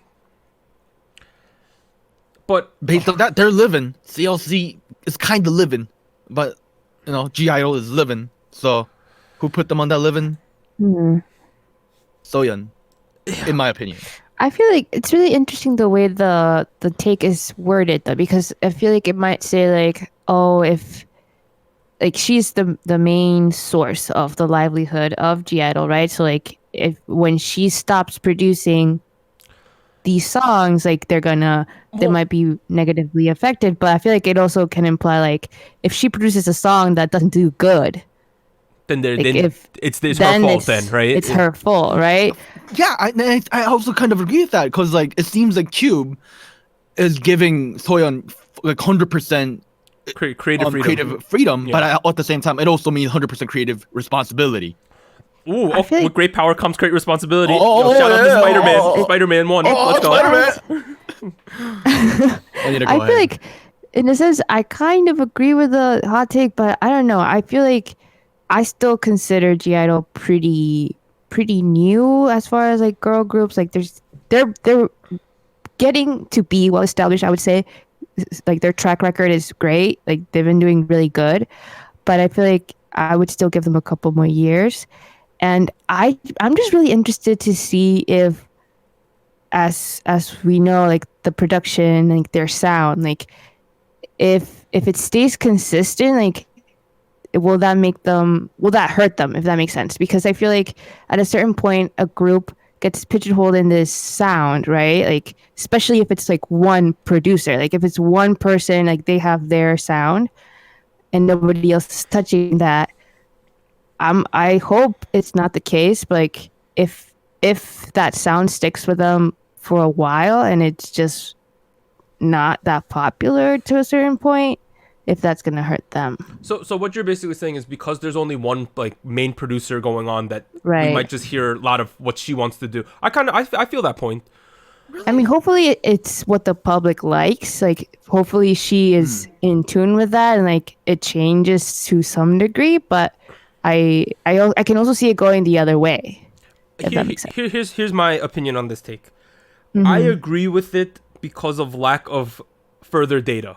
But based on that, they're living. CLC is kind of living, but you know, G-Idle is living. So, who put them on that living? Soyeon, in my opinion. I feel like it's really interesting the way the take is worded though, because I feel like it might say like, oh, if like she's the main source of the livelihood of G-Idle, right? So like if when she stops producing these songs, like they might be negatively affected. But I feel like it also can imply like if she produces a song that doesn't do good, then it's her fault then, right? It's her fault, right? Yeah, I also kind of agree with that because like it seems like Cube is giving Soyeon like 100% creative freedom, yeah. But at the same time, it also means 100% creative responsibility. Ooh, with great power comes great responsibility. Shout out to Spider-Man. Spider-Man 1. Let's go. Spider-Man. I feel like, in a sense, I kind of agree with the hot take, but I don't know. I feel like I still consider G-Idle pretty new as far as like girl groups. Like they're getting to be well established, I would say. Like their track record is great. Like they've been doing really good, but I feel like I would still give them a couple more years. And I'm just really interested to see if, as we know, like the production, like their sound, like if it stays consistent, like will that hurt them, if that makes sense? Because I feel like at a certain point a group gets pigeonholed in this sound, right? Like especially if it's like one producer, like if it's one person, like they have their sound and nobody else is touching that. I hope it's not the case, but like if that sound sticks with them for a while and it's just not that popular to a certain point, if that's gonna hurt them. So what you're basically saying is because there's only one like main producer going on, that we Right. might just hear a lot of what she wants to do. I feel that point. I mean, hopefully it's what the public likes. Like, hopefully she is in tune with that, and like it changes to some degree. But I can also see it going the other way. If that makes sense. Here's my opinion on this take. I agree with it because of lack of further data.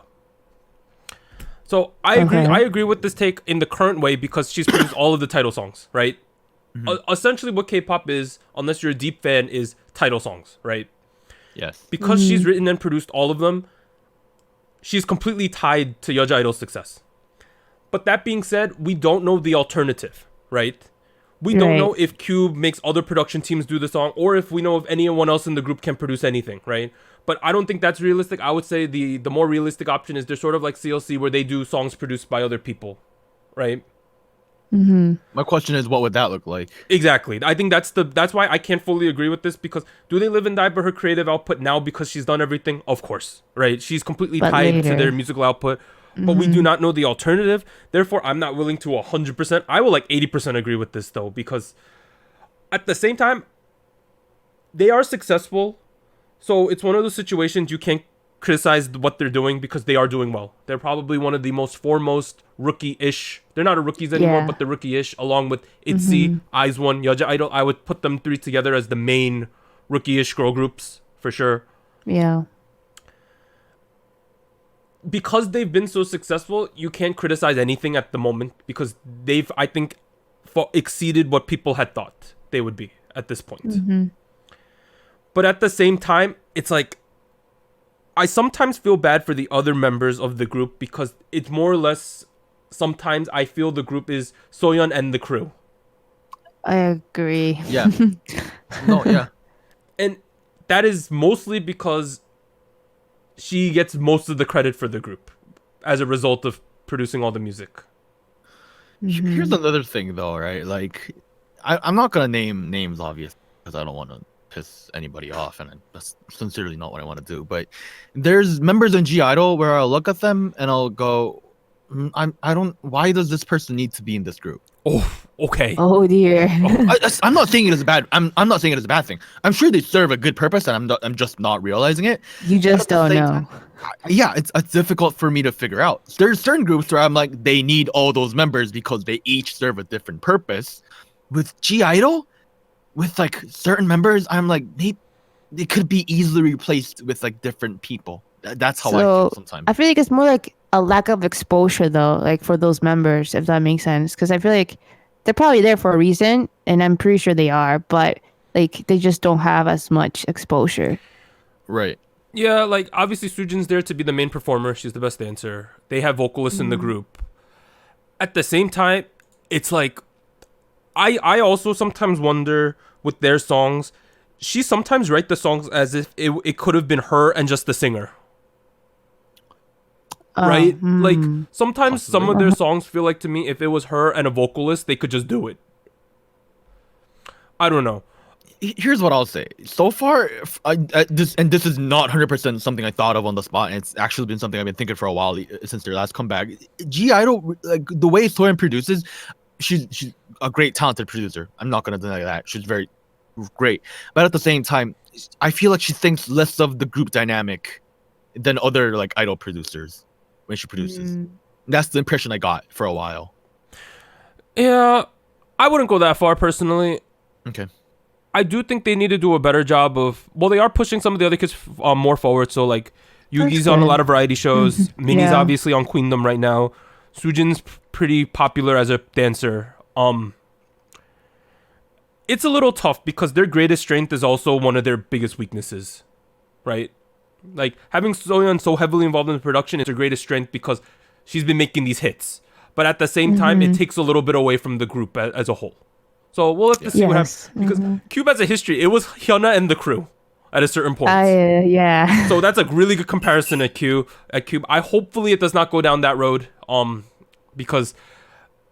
So I agree with this take in the current way because she's produced all of the title songs, right? Essentially what K-pop is, unless you're a deep fan, is title songs, right? Yes. Because she's written and produced all of them, she's completely tied to YUMDDA's success. But that being said, we don't know the alternative, right? We don't know if Cube makes other production teams do the song, or if we know if anyone else in the group can produce anything, right? But I don't think that's realistic. I would say the more realistic option is they're sort of like CLC, where they do songs produced by other people, right? My question is, what would that look like? Exactly. I think that's why I can't fully agree with this, because do they live and die by her creative output now because she's done everything? Of course, right? She's completely But tied to later. their musical output, but we do not know the alternative. Therefore, I'm not willing to 100%. I will like 80% agree with this though, because at the same time, they are successful. So it's one of those situations you can't criticize what they're doing because they are doing well. They're probably one of the most foremost rookie-ish. They're not a rookies anymore, Yeah. but they're rookie-ish, along with ensue, IZ*ONE, YUMDDA. I would put them three together as the main rookie-ish girl groups for sure. Yeah. Because they've been so successful, you can't criticize anything at the moment because they've, I think, exceeded what people had thought they would be at this point. But at the same time, it's like, I sometimes feel bad for the other members of the group because it's more or less, sometimes I feel the group is Soyeon and the crew. I agree. Yeah. No, yeah. And that is mostly because she gets most of the credit for the group as a result of producing all the music. Here's another thing, though, right? Like, I'm not gonna name names, obviously, because I don't want to piss anybody off, and that's sincerely not what I want to do. But there's members in G-Idle where I'll look at them and I'll go, I don't. Why does this person need to be in this group? Oh, okay. Oh dear. I'm not saying it is a bad. I'm not saying it is a bad thing. I'm sure they serve a good purpose, and I'm just not realizing it. You just But at the don't same know. time, yeah, it's difficult for me to figure out. There's certain groups where I'm like, they need all those members because they each serve a different purpose. With G-Idle, with like certain members, I'm like, they could be easily replaced with like different people. That's how I feel sometimes. I feel like it's more like a lack of exposure though, like for those members, if that makes sense. Because I feel like they're probably there for a reason, and I'm pretty sure they are, but like they just don't have as much exposure. Right. Yeah, like obviously Sujin's there to be the main performer. She's the best dancer. They have vocalists in the group. At the same time, it's like I also sometimes wonder with their songs, she sometimes write the songs as if it could have been her and just the singer. Right? Like sometimes some of their songs feel like to me if it was her and a vocalist, they could just do it. I don't know. Here's what I'll say. So far, this is not 100% something I thought of on the spot, and it's actually been something I've been thinking for a while since their last comeback. G-Idle, like the way Soyeon produces, she's a great talented producer. I'm not gonna deny that. She's very great, but at the same time, I feel like she thinks less of the group dynamic than other like idol producers when she produces. That's the impression I got for a while. Yeah, I wouldn't go that far personally. Okay. I do think they need to do a better job of. Well, they are pushing some of the other kids more forward. So like, Yugi's on a lot of variety shows. Minnie's Yeah. obviously on Queendom right now. Sujin's pretty popular as a dancer. It's a little tough because their greatest strength is also one of their biggest weaknesses, right? Like having Soyeon so heavily involved in the production is her greatest strength because she's been making these hits. but at the same time, it takes a little bit away from the group as a whole. So we'll have to see what happens. Because Cube has a history. It was Hyuna and the crew at a certain point. Yeah. So that's a really good comparison at Cube. Hopefully it does not go down that road. Because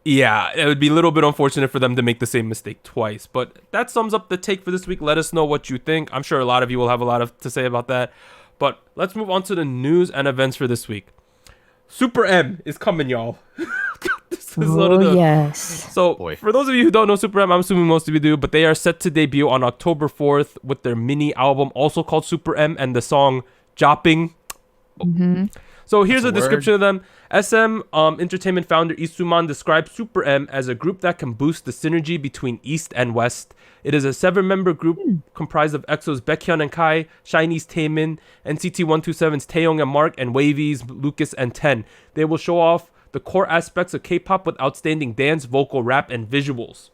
yeah, it would be a little bit unfortunate for them to make the same mistake twice. But that sums up the take for this week. Let us know what you think. I'm sure a lot of you will have a lot to say about that. But let's move on to the news and events for this week. SuperM is coming, y'all. Yes. So, for those of you who don't know SuperM, I'm assuming most of you do, but they are set to debut on October 4th with their mini album, also called SuperM, and the song Jopping. So here's a description of them. SM Entertainment founder Isuman describes SuperM as a group that can boost the synergy between East and West. It is a 7-member group comprised of EXO's Baekhyun and Kai, SHINee's Taemin, NCT 127's Taeyong and Mark, and Wavy's Lucas and Ten. They will show off the core aspects of K-pop with outstanding dance, vocal, rap, and visuals.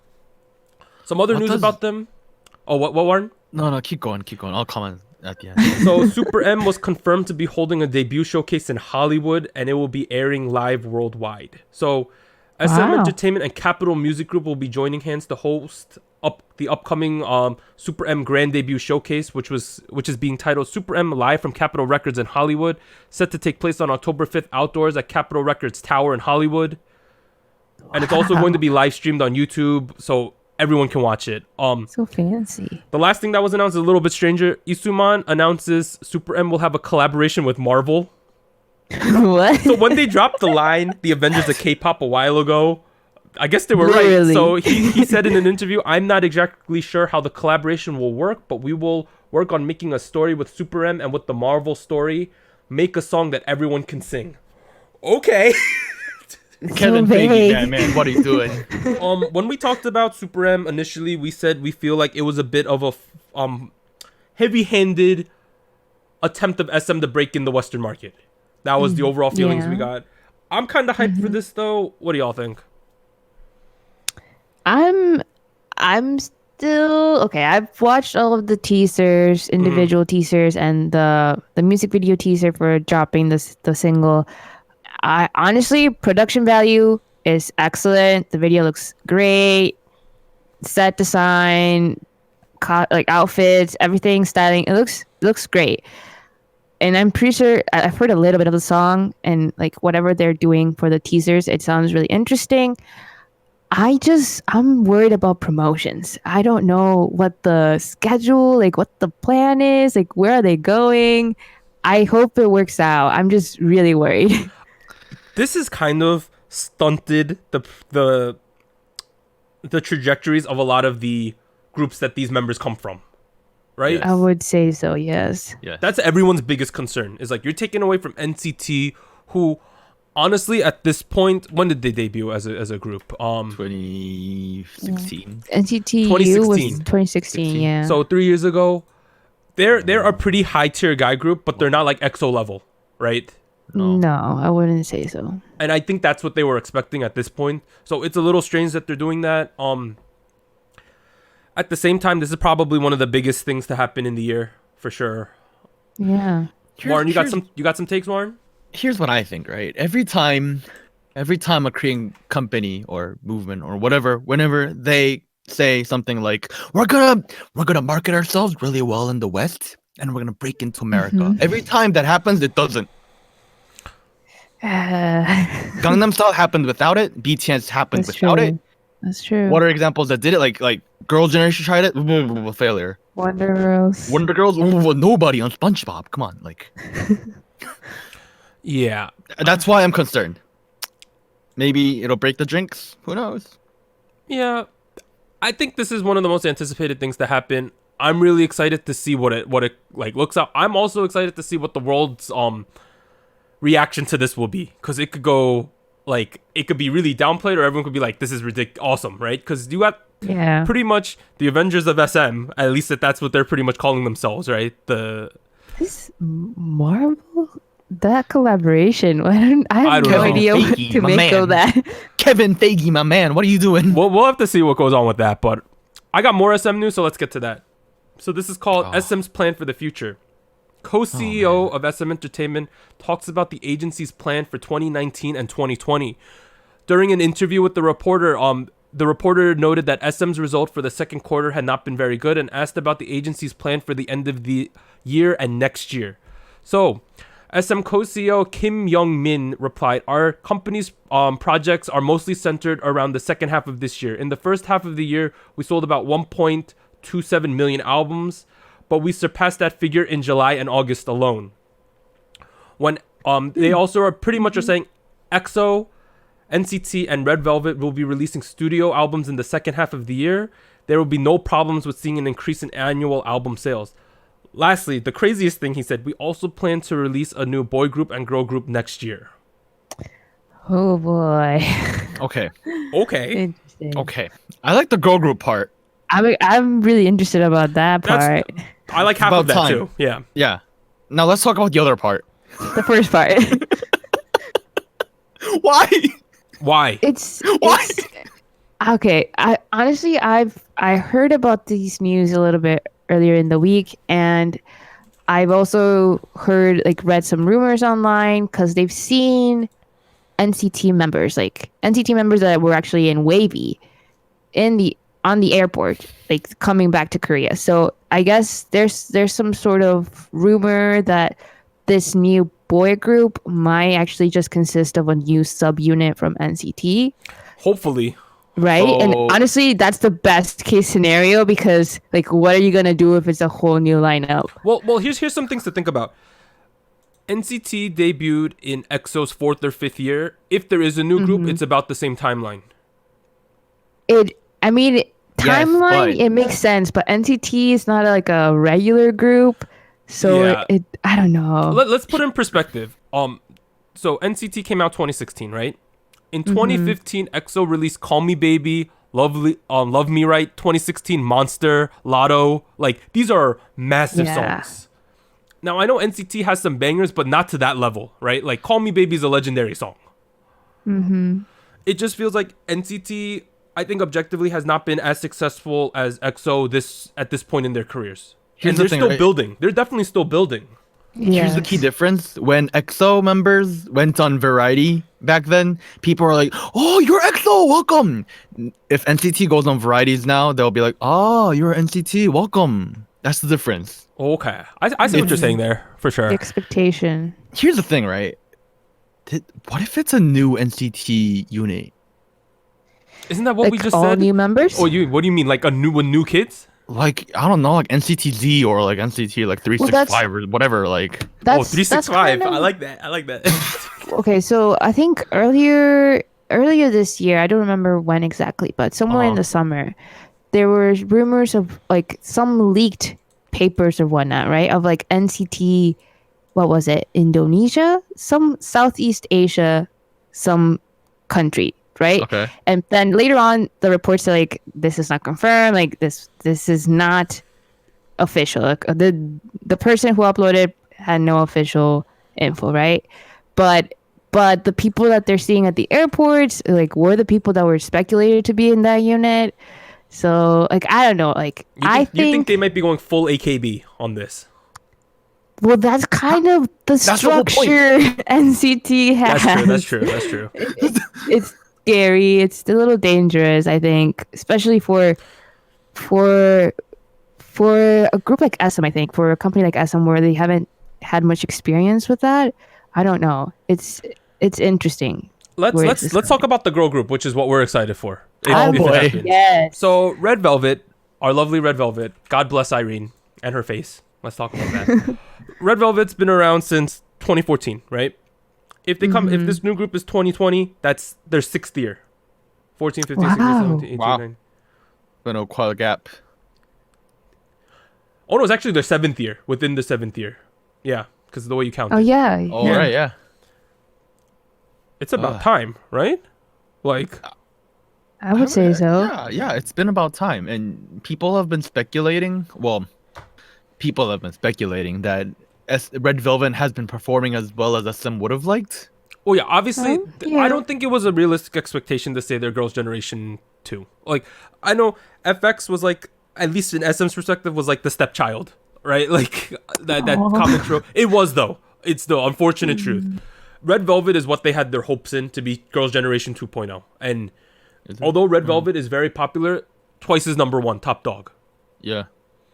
Some other news about them. Oh, what, Warren? No, keep going. I'll comment at the end. So SuperM was confirmed to be holding a debut showcase in Hollywood, and it will be airing live worldwide. So SM Entertainment and Capitol Music Group will be joining hands to host the upcoming SuperM grand debut showcase, which is being titled SuperM Live from Capitol Records in Hollywood, set to take place on October 5th outdoors at Capitol Records Tower in Hollywood. And it's also going to be live streamed on YouTube, so everyone can watch it. So fancy. The last thing that was announced is a little bit stranger. Isuman announces SuperM will have a collaboration with Marvel. What? So when they dropped the line, the Avengers of K-pop a while ago, I guess they were right. So he said in an interview, I'm not exactly sure how the collaboration will work, but we will work on making a story with SuperM and with the Marvel story, make a song that everyone can sing. Okay. Kevin Feige, man, what are you doing? When we talked about SuperM initially, we said we feel like it was a bit of a heavy-handed attempt of SM to break in the Western market. That was the overall feelings we got. I'm kind of hyped for this though. What do y'all think? I'm still okay. I've watched all of the teasers, individual teasers, and the music video teaser for dropping the single. I honestly, production value is excellent. The video looks great. Set design, like outfits, everything, styling. It looks great. And I'm pretty sure I've heard a little bit of the song, and like whatever they're doing for the teasers, it sounds really interesting. I'm worried about promotions. I don't know what the schedule, like what the plan is, like where are they going? I hope it works out. I'm just really worried. This is kind of stunted the trajectories of a lot of the groups that these members come from, right? I would say so, yes. Yeah. That's everyone's biggest concern. Is like you're taking away from NCT, who honestly at this point, when did they debut as a group? 2016. NCT 2016. was 2016, yeah. So 3 years ago, they're a pretty high tier guy group, but they're not like EXO level, right? No, I wouldn't say so. And I think that's what they were expecting at this point. So it's a little strange that they're doing that. At the same time, this is probably one of the biggest things to happen in the year for sure. Yeah. Warren, you got some takes, Warren? Here's what I think, right? Every time a Korean company or movement or whatever, whenever they say something like, we're gonna market ourselves really well in the West and we're gonna break into America. Every time that happens, it doesn't. Gangnam Style happened without it. BTS happened without it. That's true. What are examples that did it? Like Girl Generation tried it. Failure. Wonder Girls. Nobody on SpongeBob. Come on, like. Yeah. That's why I'm concerned. Maybe it'll break the drinks. Who knows? Yeah. I think this is one of the most anticipated things to happen. I'm really excited to see what it like looks up. I'm also excited to see what the world's reaction to this will be, because it could go like it could be really downplayed, or everyone could be like, this is ridiculous, awesome, right? Because you got pretty much the Avengers of SM, at least that's what they're pretty much calling themselves, right? This Marvel, that collaboration, I have no idea what to make of that. Kevin Feige, my man, what are you doing? We'll have to see what goes on with that, but I got more SM news, so let's get to that. So this is called SM's Plan for the Future. Co-CEO of SM Entertainment talks about the agency's plan for 2019 and 2020. During an interview with the reporter noted that SM's result for the second quarter had not been very good and asked about the agency's plan for the end of the year and next year. So, SM co-CEO Kim Young-min replied, "Our company's projects are mostly centered around the second half of this year. In the first half of the year, we sold about 1.27 million albums, but we surpassed that figure in July and August alone." When they also are pretty much are saying EXO, NCT, and Red Velvet will be releasing studio albums in the second half of the year. There will be no problems with seeing an increase in annual album sales. Lastly, the craziest thing he said, we also plan to release a new boy group and girl group next year. Oh boy. Okay. Interesting. Okay. I like the girl group part. I'm really interested about that part. I like half about of that time. too. Yeah. Yeah. Now let's talk about the other part. The first part. Why? Why? Why? Okay. I heard about these news a little bit earlier in the week, and I've also read some rumors online because they've seen NCT members that were actually in Wavy on the airport, like coming back to Korea. So I guess there's some sort of rumor that this new boy group might actually just consist of a new subunit from NCT. Hopefully. Right? So, and honestly, that's the best case scenario because what are you going to do if it's a whole new lineup? Well, here's some things to think about. NCT debuted in EXO's 4th or 5th year. If there is a new group, it's about the same timeline. Timeline, it makes sense, but NCT is not a regular group. So I don't know. Let's put it in perspective. So NCT came out 2016, right? In 2015, EXO released "Call Me Baby," "Love Me Right," 2016 "Monster," "Lotto." These are massive songs. Now I know NCT has some bangers, but not to that level, right? "Call Me Baby" is a legendary song. It just feels like NCT, I think objectively, has not been as successful as EXO at this point in their careers. And they're still building. They're definitely still building. Here's the key difference. When EXO members went on Variety back then, people were like, "Oh, you're EXO, welcome." If NCT goes on Varieties now, they'll be like, "Oh, you're NCT, welcome." That's the difference. Okay. I see what you're saying there, for sure. Expectation. Here's the thing, right? What if it's a new NCT unit? Isn't that what we just all said? New members? Oh, what do you mean? A new kids? I don't know, NCTZ or NCT 365 or whatever. 365. I like that. Okay, so I think earlier this year, I don't remember when exactly, but somewhere in the summer, there were rumors of some leaked papers or whatnot, right? Of NCT, what was it? Indonesia? Some Southeast Asia, some country. Right? Okay. And then later on, the reports are this is not confirmed. This is not official. The person who uploaded had no official info, right? But the people that they're seeing at the airports, were the people that were speculated to be in that unit. So I don't know. You think they might be going full AKB on this? Well, that's kind of the structure NCT has. That's true. It's scary. It's a little dangerous, I think, especially for a group like SM. I think for a company like SM where they haven't had much experience with that. I don't know. It's interesting. Let's talk about the girl group, which is what we're excited for. Boy. Yes. So Red Velvet, our lovely Red Velvet. God bless Irene and her face. Let's talk about that. Red Velvet's been around since 2014, right? If this new group is 2020, that's their 6th year. 14, 15, 16, 17, 18, Wow. 19. Been quite a gap. Oh no, it's actually their 7th year, within the 7th year. Yeah, because of the way you count Oh it. yeah. Oh, right, yeah. It's about time, right? I would say so. Yeah, it's been about time. And people have been speculating that Red Velvet has been performing as well as SM would have liked. Oh yeah, obviously, Yeah. I don't think it was a realistic expectation to say they're Girls' Generation 2. I know FX was at least in SM's perspective, was the stepchild, right? That common trope. It was though. It's the unfortunate truth. Red Velvet is what they had their hopes in to be Girls' Generation 2.0. And although Red Velvet is very popular, Twice is number 1, top dog. Yeah.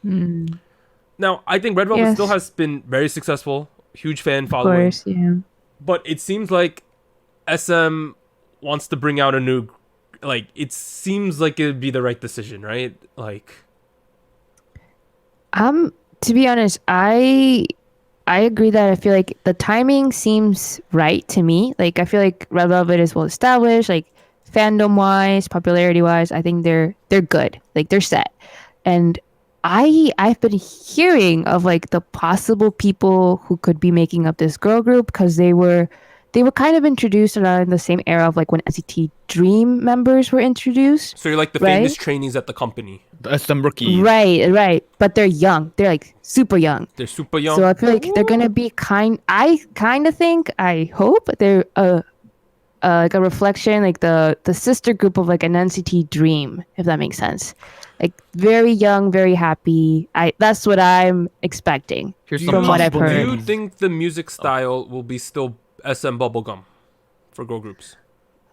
Now, I think Red Velvet still has been very successful, huge fan following. Of course, yeah. But it seems like SM wants to bring out a new, like, it seems like it'd be the right decision, right? Like, to be honest, I agree that I feel like the timing seems right to me. Like, I feel like Red Velvet is well established, like fandom wise, popularity wise. I think they're good. Like, they're set. And I've been hearing of like the possible people who could be making up this girl group, because they were kind of introduced around the same era of like when NCT Dream members were introduced. so you're like the famous trainees at the company. The SM rookies. Right. But they're young. They're like super young. They're super young. So I feel like they're gonna be I hope they're like a reflection, like the sister group of like an NCT Dream, if that makes sense. Like very young, very happy. That's what I'm expecting Here's from what I've Do heard. you think the music style will be still SM bubblegum for girl groups?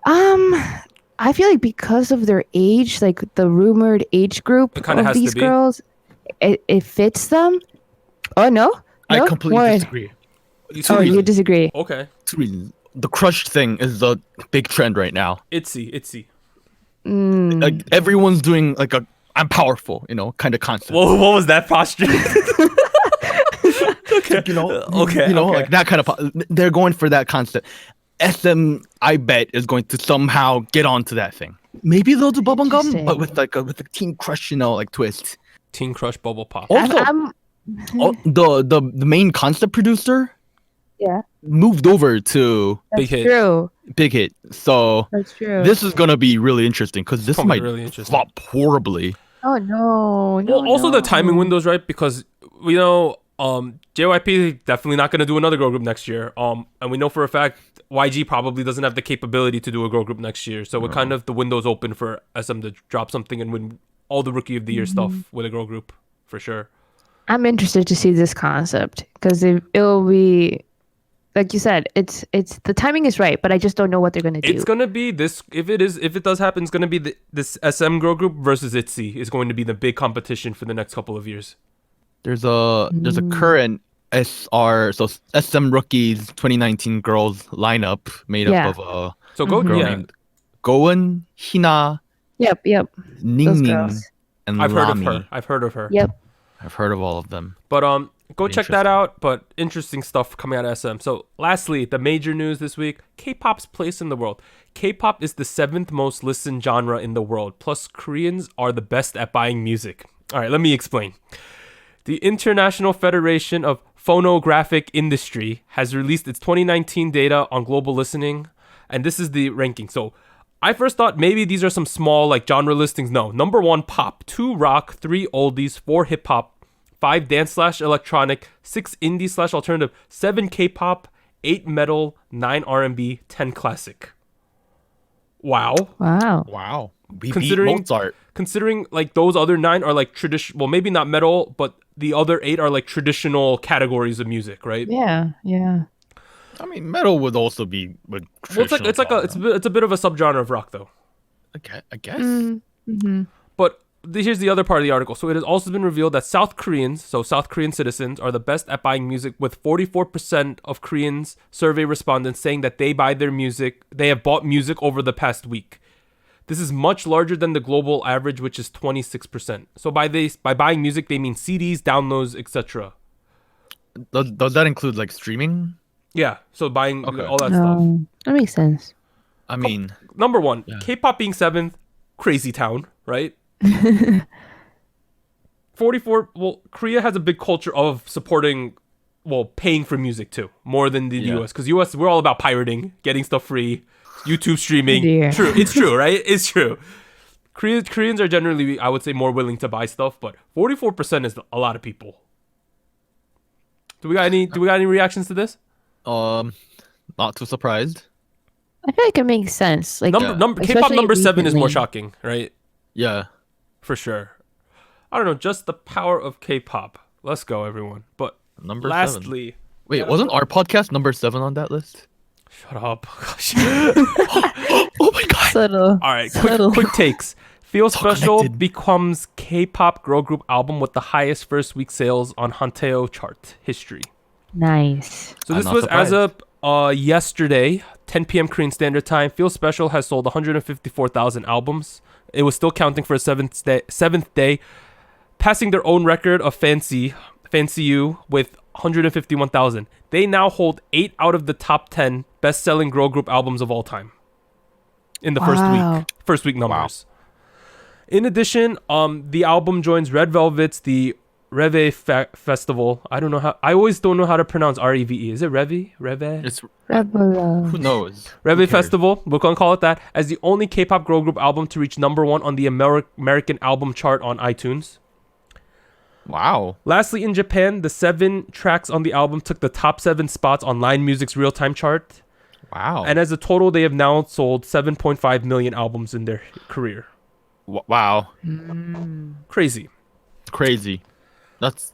I feel like because of their age, like the rumored age group It kinda of has to these be. girls, it fits them. Oh no, I No? completely Warren. disagree. Oh, you disagree? Okay. 2 reasons. The crush thing is the big trend right now. Itsy. Like everyone's doing like a I'm powerful, kind of concept. Well, what was that posture? Okay. Like that kind of. They're going for that concept. SM, I bet, is going to somehow get onto that thing. Maybe they'll do bubblegum, Interesting. but with a teen crush, like twist. Teen Crush Bubble Pop. Also, I'm the main concept producer yeah, moved over to Big hit. true. Big Hit, so That's true. this is gonna be really interesting because this Gonna be might really interesting. flop horribly. Oh no. Well, also the timing windows, right? Because we know JYP definitely not going to do another girl group next year. And we know for a fact YG probably doesn't have the capability to do a girl group next year. So it kind of the window's open for SM to drop something and win all the Rookie of the Year stuff with a girl group for sure. I'm interested to see this concept because it'll be, like you said, it's the timing is right, but I just don't know what they're gonna do. It's gonna be this. If it does happen, it's gonna be this SM girl group versus ITZY is going to be the big competition for the next couple of years. There's a current SM Rookies 2019 girls lineup made Yeah. up of So go, girl yeah. named Goen, Hina, Yep. Those Ning Ning, girls. and I've heard of Lami. her. I've heard of her. Yep. I've heard of all of them. But go check that Interesting. out. But interesting stuff coming out of SM. So lastly, the major news this week: K-pop's place in the world. K-pop is the 7th most listened genre in the world. Plus, Koreans are the best at buying music. All right, let me explain. The International Federation of Phonographic Industry has released its 2019 data on global listening, and this is the ranking. So I first thought maybe these are some small like genre listings. No, number 1 pop, 2 rock, 3 oldies, 4 hip hop, 5 dance/electronic, 6 indie/alternative, 7 K-pop, 8 metal, 9 R&B, 10 classic. Wow. Wow. We Considering- beat Mozart. Considering like those other 9 are like traditional, well maybe not metal, but the other 8 are like traditional categories of music, right? Yeah. I mean, metal would also be. Well, it's a bit of a subgenre of rock though. I guess. Mm-hmm. But here's the other part of the article. So it has also been revealed that South Korean citizens, are the best at buying music, with 44% of Koreans survey respondents saying that they have bought music over the past week. This is much larger than the global average, which is 26%. So by buying music, they mean CDs, downloads, etc. Does that include like streaming? Yeah, so buying Okay. all that stuff. That makes sense. I mean, Number 1, Yeah. K-pop being 7th, crazy town, right? 44. Well, Korea has a big culture of supporting, paying for music too, more than the Yeah. US. Because US, we're all about pirating, getting stuff free, YouTube streaming. Yeah. True, it's true, right? It's true. Koreans are generally, I would say, more willing to buy stuff, but 44% is a lot of people. Do we got any reactions to this? not too surprised. I feel like it makes sense. Like K-pop especially number 7 is more recently. shocking, right? Yeah. For sure. I don't know, just the power of K-pop. Let's go, everyone. But Number 7. lastly, Wait, wasn't our podcast number 7 on that list? Shut up. Oh my god. Subtle. All right, Subtle. quick takes. Feel Special connected. becomes K-pop girl group album with the highest first week sales on Hanteo chart history. Nice. So I'm this not was as surprised. of yesterday, 10 p.m. Korean Standard Time. Feel Special has sold 154,000 albums. It was still counting for a seventh day, passing their own record of Fancy You with 151,000. They now hold 8 out of the top 10 best-selling girl group albums of all time in the Wow. first week numbers. In addition, the album joins Red Velvet's the Reve Festival. I always don't know how to pronounce Reve. Is it Reve? It's Rebel. who knows? Who Reve cares? Festival, we're gonna call it that, as the only K-pop girl group album to reach #1 on the American album chart on iTunes. Wow. Lastly, in Japan, the 7 tracks on the album took the top 7 spots on Line Music's real-time chart. Wow. And as a total, they have now sold 7.5 million albums in their career. Wow. Crazy. Crazy. That's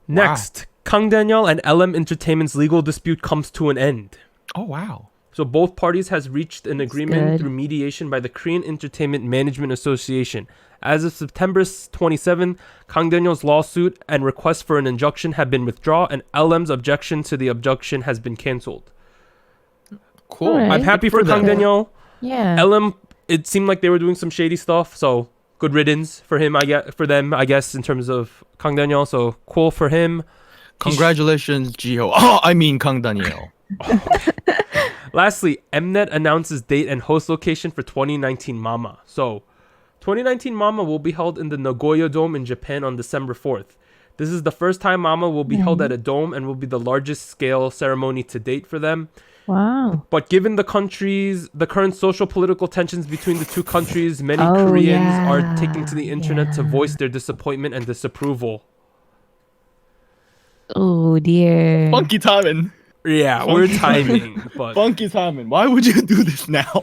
Next, Kang Daniel and LM Entertainment's legal dispute comes to an end. oh wow. So both parties has reached an agreement good. through mediation by the Korean Entertainment Management Association. As of September 27, Kang Daniel's lawsuit and request for an injunction have been withdrawn, and LM's objection to the injunction has been cancelled. Cool. Alright. I'm happy for for them. Kang Daniel. Yeah. LM, it seemed like they were doing some shady stuff, so good riddance for him. For them, I guess, in terms of Kang Daniel. So cool for him. Congratulations, Jiho. Oh, I mean Kang Daniel. Lastly, Mnet announces date and host location for 2019 Mama. So, 2019 Mama will be held in the Nagoya Dome in Japan on December 4th. This is the first time Mama will be held at a dome and will be the largest scale ceremony to date for them. Wow. But given the current social political tensions between the two countries, many Oh, Koreans yeah, are taking to the internet to voice their disappointment and disapproval. Oh dear. Funky timing. Yeah, we're timing, but Funky timing. Why would you do this now?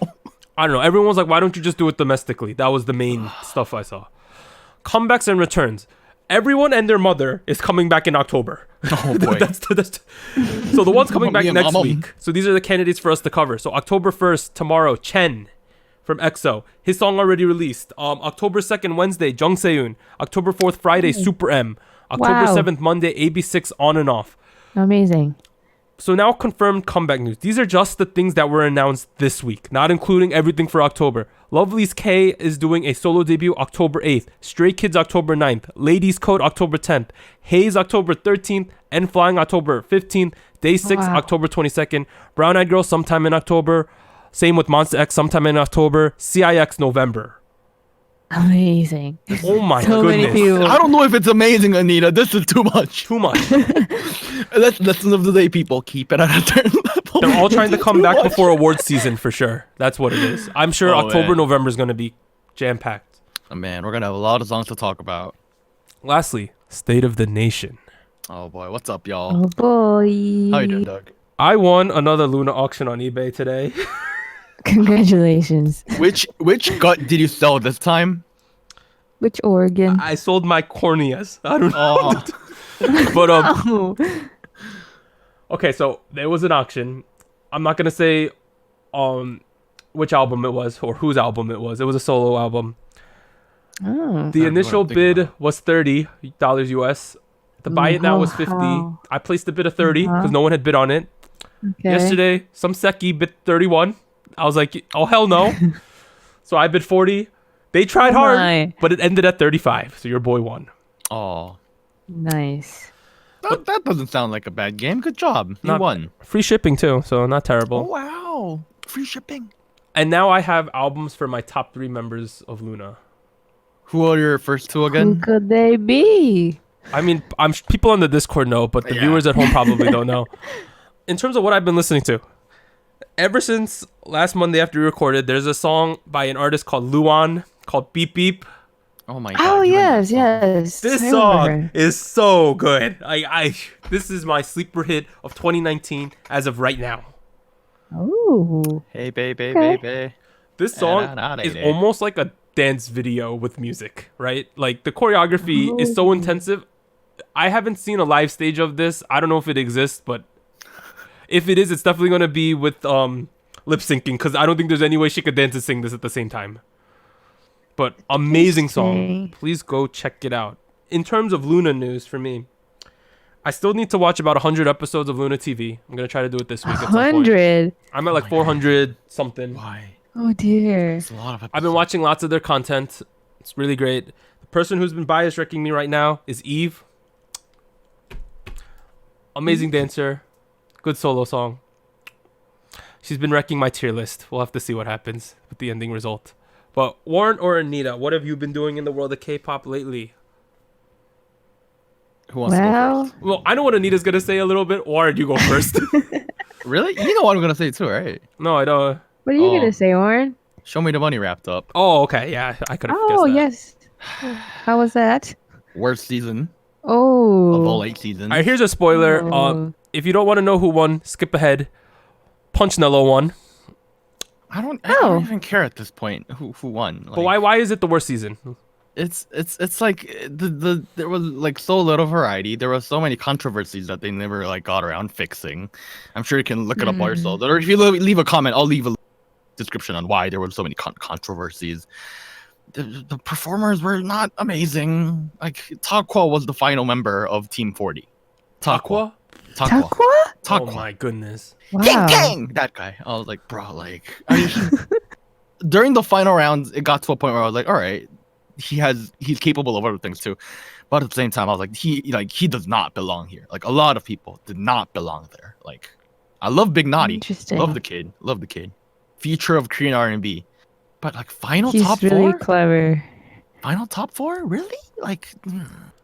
I don't know. Everyone's like, why don't you just do it domestically? That was the main stuff I saw. Comebacks and returns. Everyone and their mother is coming back in October. Oh boy. So the one's coming back Mama, next mama. week. So these are the candidates for us to cover. So October 1st, tomorrow, Chen from EXO. His song already released. October 2nd, Wednesday, Jung Se-eun. October 4th, Friday, SuperM. October Wow. 7th, Monday, AB6 On and Off. Amazing. So now confirmed comeback news. These are just the things that were announced this week, not including everything for October. Lovelyz K is doing a solo debut October 8th. Stray Kids October 9th. Ladies Code October 10th. Haze October 13th. And Flying October 15th. Day 6 Wow. October 22nd. Brown Eyed Girl sometime in October. Same with Monsta X sometime in October. CIX November. Amazing. Oh my So many goodness. people. I don't know if it's amazing, Anita. This is too much. Too much. Let's lesson of the day, people. Keep it at a certain level. They're all trying to This is come too back much. before awards season for sure. That's what it is. I'm sure Oh, October, man. November is going to be jam-packed. Oh, man, we're gonna have a lot of songs to talk about. Lastly, State of the Nation. Oh boy, what's up, y'all? Oh boy. How you doing, Doug? I won another Luna auction on eBay today. Congratulations. Which gut did you sell this time? Which organ? I sold my corneas. I don't know. Oh, But Oh. okay, so there was an auction. I'm not gonna say which album it was or whose album it was. It was a solo album. Oh. The What initial I'm thinking bid about. was $30 US. The buy it now was 50. Wow. I placed a bid of 30 because no one had bid on it. Okay. Yesterday, some Seki bid 31. I was like, oh hell no. So I bid 40. They tried Oh hard, my. but it ended at 35. So your boy won. oh, Nice. that doesn't sound like a bad game. Good job. You Not- won. Free shipping too, so not terrible. Oh wow, free shipping. And now I have albums for my top 3 members of Luna. Who are your first two Who again? could they be? I mean, people on the Discord know, but the Yeah. viewers at home probably don't know. In terms of what I've been listening to, ever since last Monday after we recorded, there's a song by an artist called Luan called Beep Beep. Oh my god. Oh you and that yes, song. yes. This I song remember. is so good. This is my sleeper hit of 2019 as of right now. Oh. Hey baby, Okay. baby. This song is almost like a dance video with music, right? Like the choreography is so intensive. I haven't seen a live stage of this. I don't know if it exists, but If it is, it's definitely gonna be with lip syncing because I don't think there's any way she could dance and sing this at the same time. But amazing song. Interesting. Please go check it out. In terms of Luna news for me, I still need to watch about 100 episodes of Luna TV. I'm gonna try to do it this week. At some point. 100. I'm at like 400 something. Why? Oh dear. It's a lot of episodes. I've been watching lots of their content. It's really great. The person who's been bias wrecking me right now is Eve. Amazing dancer. Good solo song. She's been wrecking my tier list. We'll have to see what happens with the ending result. But Warren or Anita, what have you been doing in the world of K-pop lately? Who wants to go Well, first? Well, I know what Anita's gonna say a little bit. Warren, you go first. Really? You know what I'm gonna say too, right? No, I don't. what are you Oh. gonna say, Warren? Show me the money wrapped up. Oh, okay. Yeah, I could have guessed Oh that. yes. How was that? Worst season Oh. of all 8 seasons. All right, here's a spoiler. Oh. If you don't want to know who won, skip ahead. Punch Nello won. I don't Oh. even care at this point who won. But why is it the worst season? It's like there was like so little variety. There was so many controversies that they never like got around fixing. I'm sure you can look it up yourselves. Or if you leave a comment, I'll leave a description on why there were so many controversies. The performers were not amazing. Like Takwa was the final member of Team 40. Aqua? Takwa. Takwa? Oh my goodness. Wow. Gang, gang! That guy. I was like, bro, like I mean, during the final rounds, it got to a point where I was like, all right, he's capable of other things too. But at the same time, I was like, he does not belong here. Like a lot of people did not belong there. Like I love Big Naughty. Interesting. Love the kid. Love the kid. Future of Korean R&B. But like final He's top really 4? clever. Final top 4? Really? Like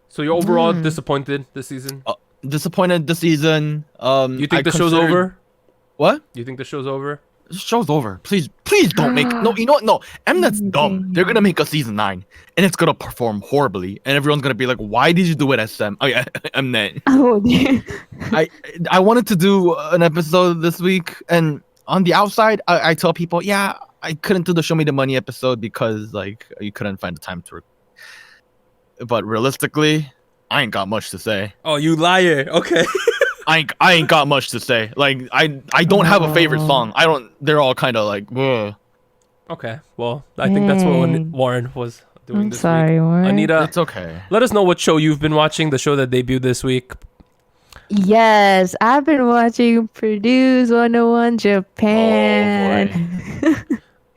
So you're overall disappointed this season? disappointed this season. You think I the show's considered- over? What? You think the show's over? The show's over. Please don't make no. You know what? No, Mnet's dumb. They're gonna make a season 9, and it's gonna perform horribly, and everyone's gonna be like, "Why did you do it, SM?" Oh yeah, Mnet. Oh dear. I wanted to do an episode this week, and on the outside, I tell people, yeah, I couldn't do the Show Me the Money episode because like you couldn't find the time to. But realistically, I ain't got much to say. Oh, you liar. Okay. I ain't got much to say. Like I don't have a favorite song. I don't. They're all kind of like. Ugh. Okay. Well, I think that's what Dang. Warren was doing I'm this sorry, week. Warren. Anita, It's okay. let us know what show you've been watching, the show that debuted this week. Yes, I've been watching Produce 101 Japan.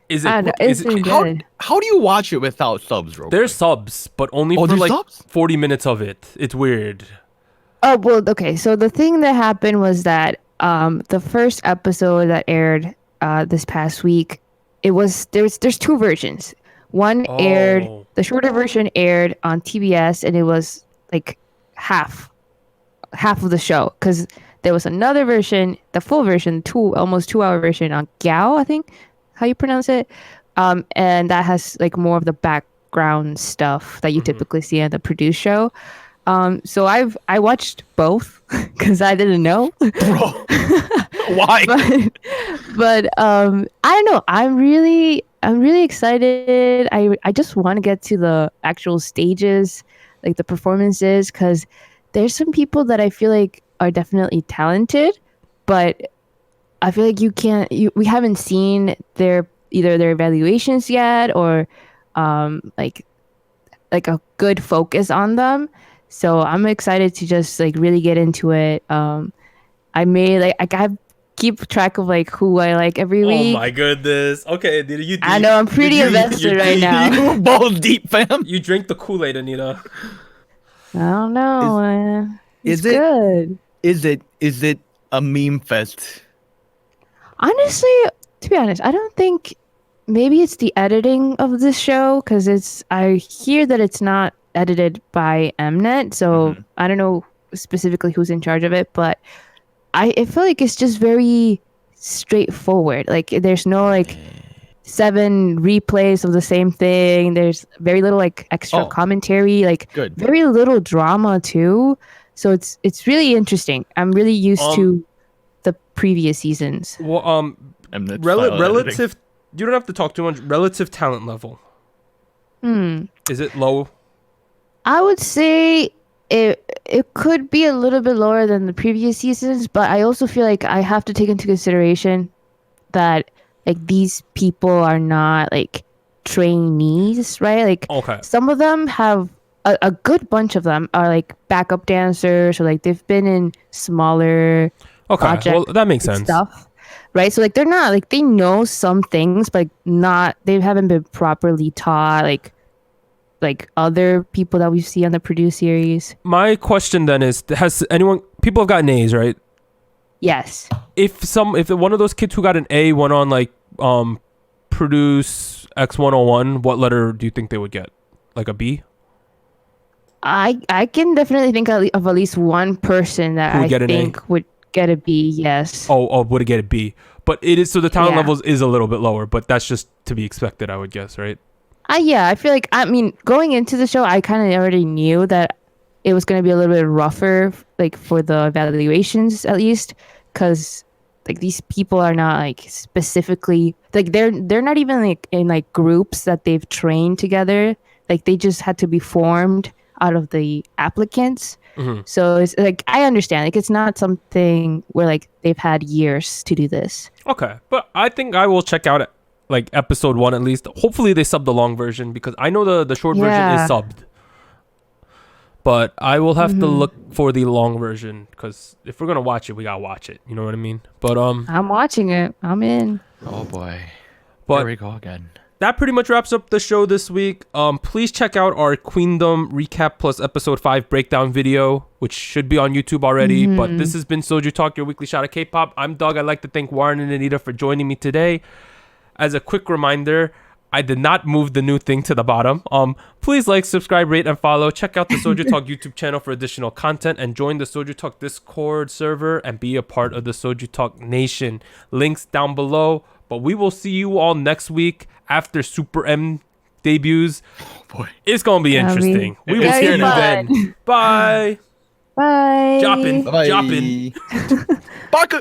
Is it, I know, is it's it been How, good. how do you watch it without subs, Ro? there's subs, but only Oh, for there's like subs? 40 minutes of it. It's weird. Oh well, okay. So the thing that happened was that the first episode that aired this past week, it was there's 2 versions. One aired, Oh. the shorter version aired on TBS, and it was like half of the show because there was another version, the full version, almost 2-hour version on Gao, I think how you pronounce it, and that has like more of the background stuff that you typically see on the Produce show. So I watched both because I didn't know. Bro, why? but I don't know. I'm really excited. I just want to get to the actual stages, like the performances, because there's some people that I feel like are definitely talented, but I feel like we haven't seen either their evaluations yet or like a good focus on them. So I'm excited to just like really get into it. I keep track of like who I like every week. Oh my goodness. Okay, Anita, you I know I'm pretty invested right now. You balls deep, fam. You drink the Kool-Aid, Anita. I don't know. It's is it- good. Is it a meme fest? Honestly, to be honest, I don't think maybe it's the editing of this show because I hear that it's not edited by Mnet, so I don't know specifically who's in charge of it, but I feel like it's just very straightforward. Like there's no like 7 replays of the same thing. There's very little like extra commentary, like Good. very little drama too. So it's really interesting. I'm really used to the previous seasons. Well, Mnet's style editing. relative. You don't have to talk too much. Relative talent level. Is it low? I would say it could be a little bit lower than the previous seasons, but I also feel like I have to take into consideration that like these people are not like trainees, right? Like Okay. some of them have a good bunch of them are like backup dancers, or like they've been in smaller Okay. Well, that makes and sense. stuff, right? So like they're not like, they know some things, but not, they haven't been properly taught like other people that we see on the Purdue series. My question then is, people have gotten A's, right? Yes. If one of those kids who got an A went on like Produce X101, what letter do you think they would get? Like a B? I can definitely think of at least one person that Who would I get an A? think would get a B. Yes. Oh, would it get a B? But it is, so the talent Yeah. levels is a little bit lower, but that's just to be expected, I would guess, right? Yeah, I feel like, I mean, going into the show, I kind of already knew that it was going to be a little bit rougher, like for the evaluations at least, because like these people are not like specifically like they're not even like in like groups that they've trained together. Like they just had to be formed out of the applicants. Mhm. So it's like, I understand, like it's not something where like they've had years to do this. Okay, but I think I will check out like episode 1 at least. Hopefully they sub the long version, because I know the short version Yeah. is subbed. But I will have to look for the long version, because if we're gonna watch it, we gotta watch it. You know what I mean? But I'm watching it. I'm in. Oh boy. But Here we go again. that pretty much wraps up the show this week. Please check out our Queendom recap plus episode 5 breakdown video, which should be on YouTube already. But this has been SojuTalk, your weekly shot of K-pop. I'm Doug. I'd like to thank Warren and Anita for joining me today. As a quick reminder, I did not move the new thing to the bottom. Please like, subscribe, rate, and follow. Check out the SojuTalk YouTube channel for additional content, and join the SojuTalk Discord server and be a part of the SojuTalk Nation. Links down below. But we will see you all next week after SuperM debuts. Oh boy. It's gonna be interesting. We will It's see here you now. then. Bye. Bye. Joppin'. Bye. Joppin'. Baka.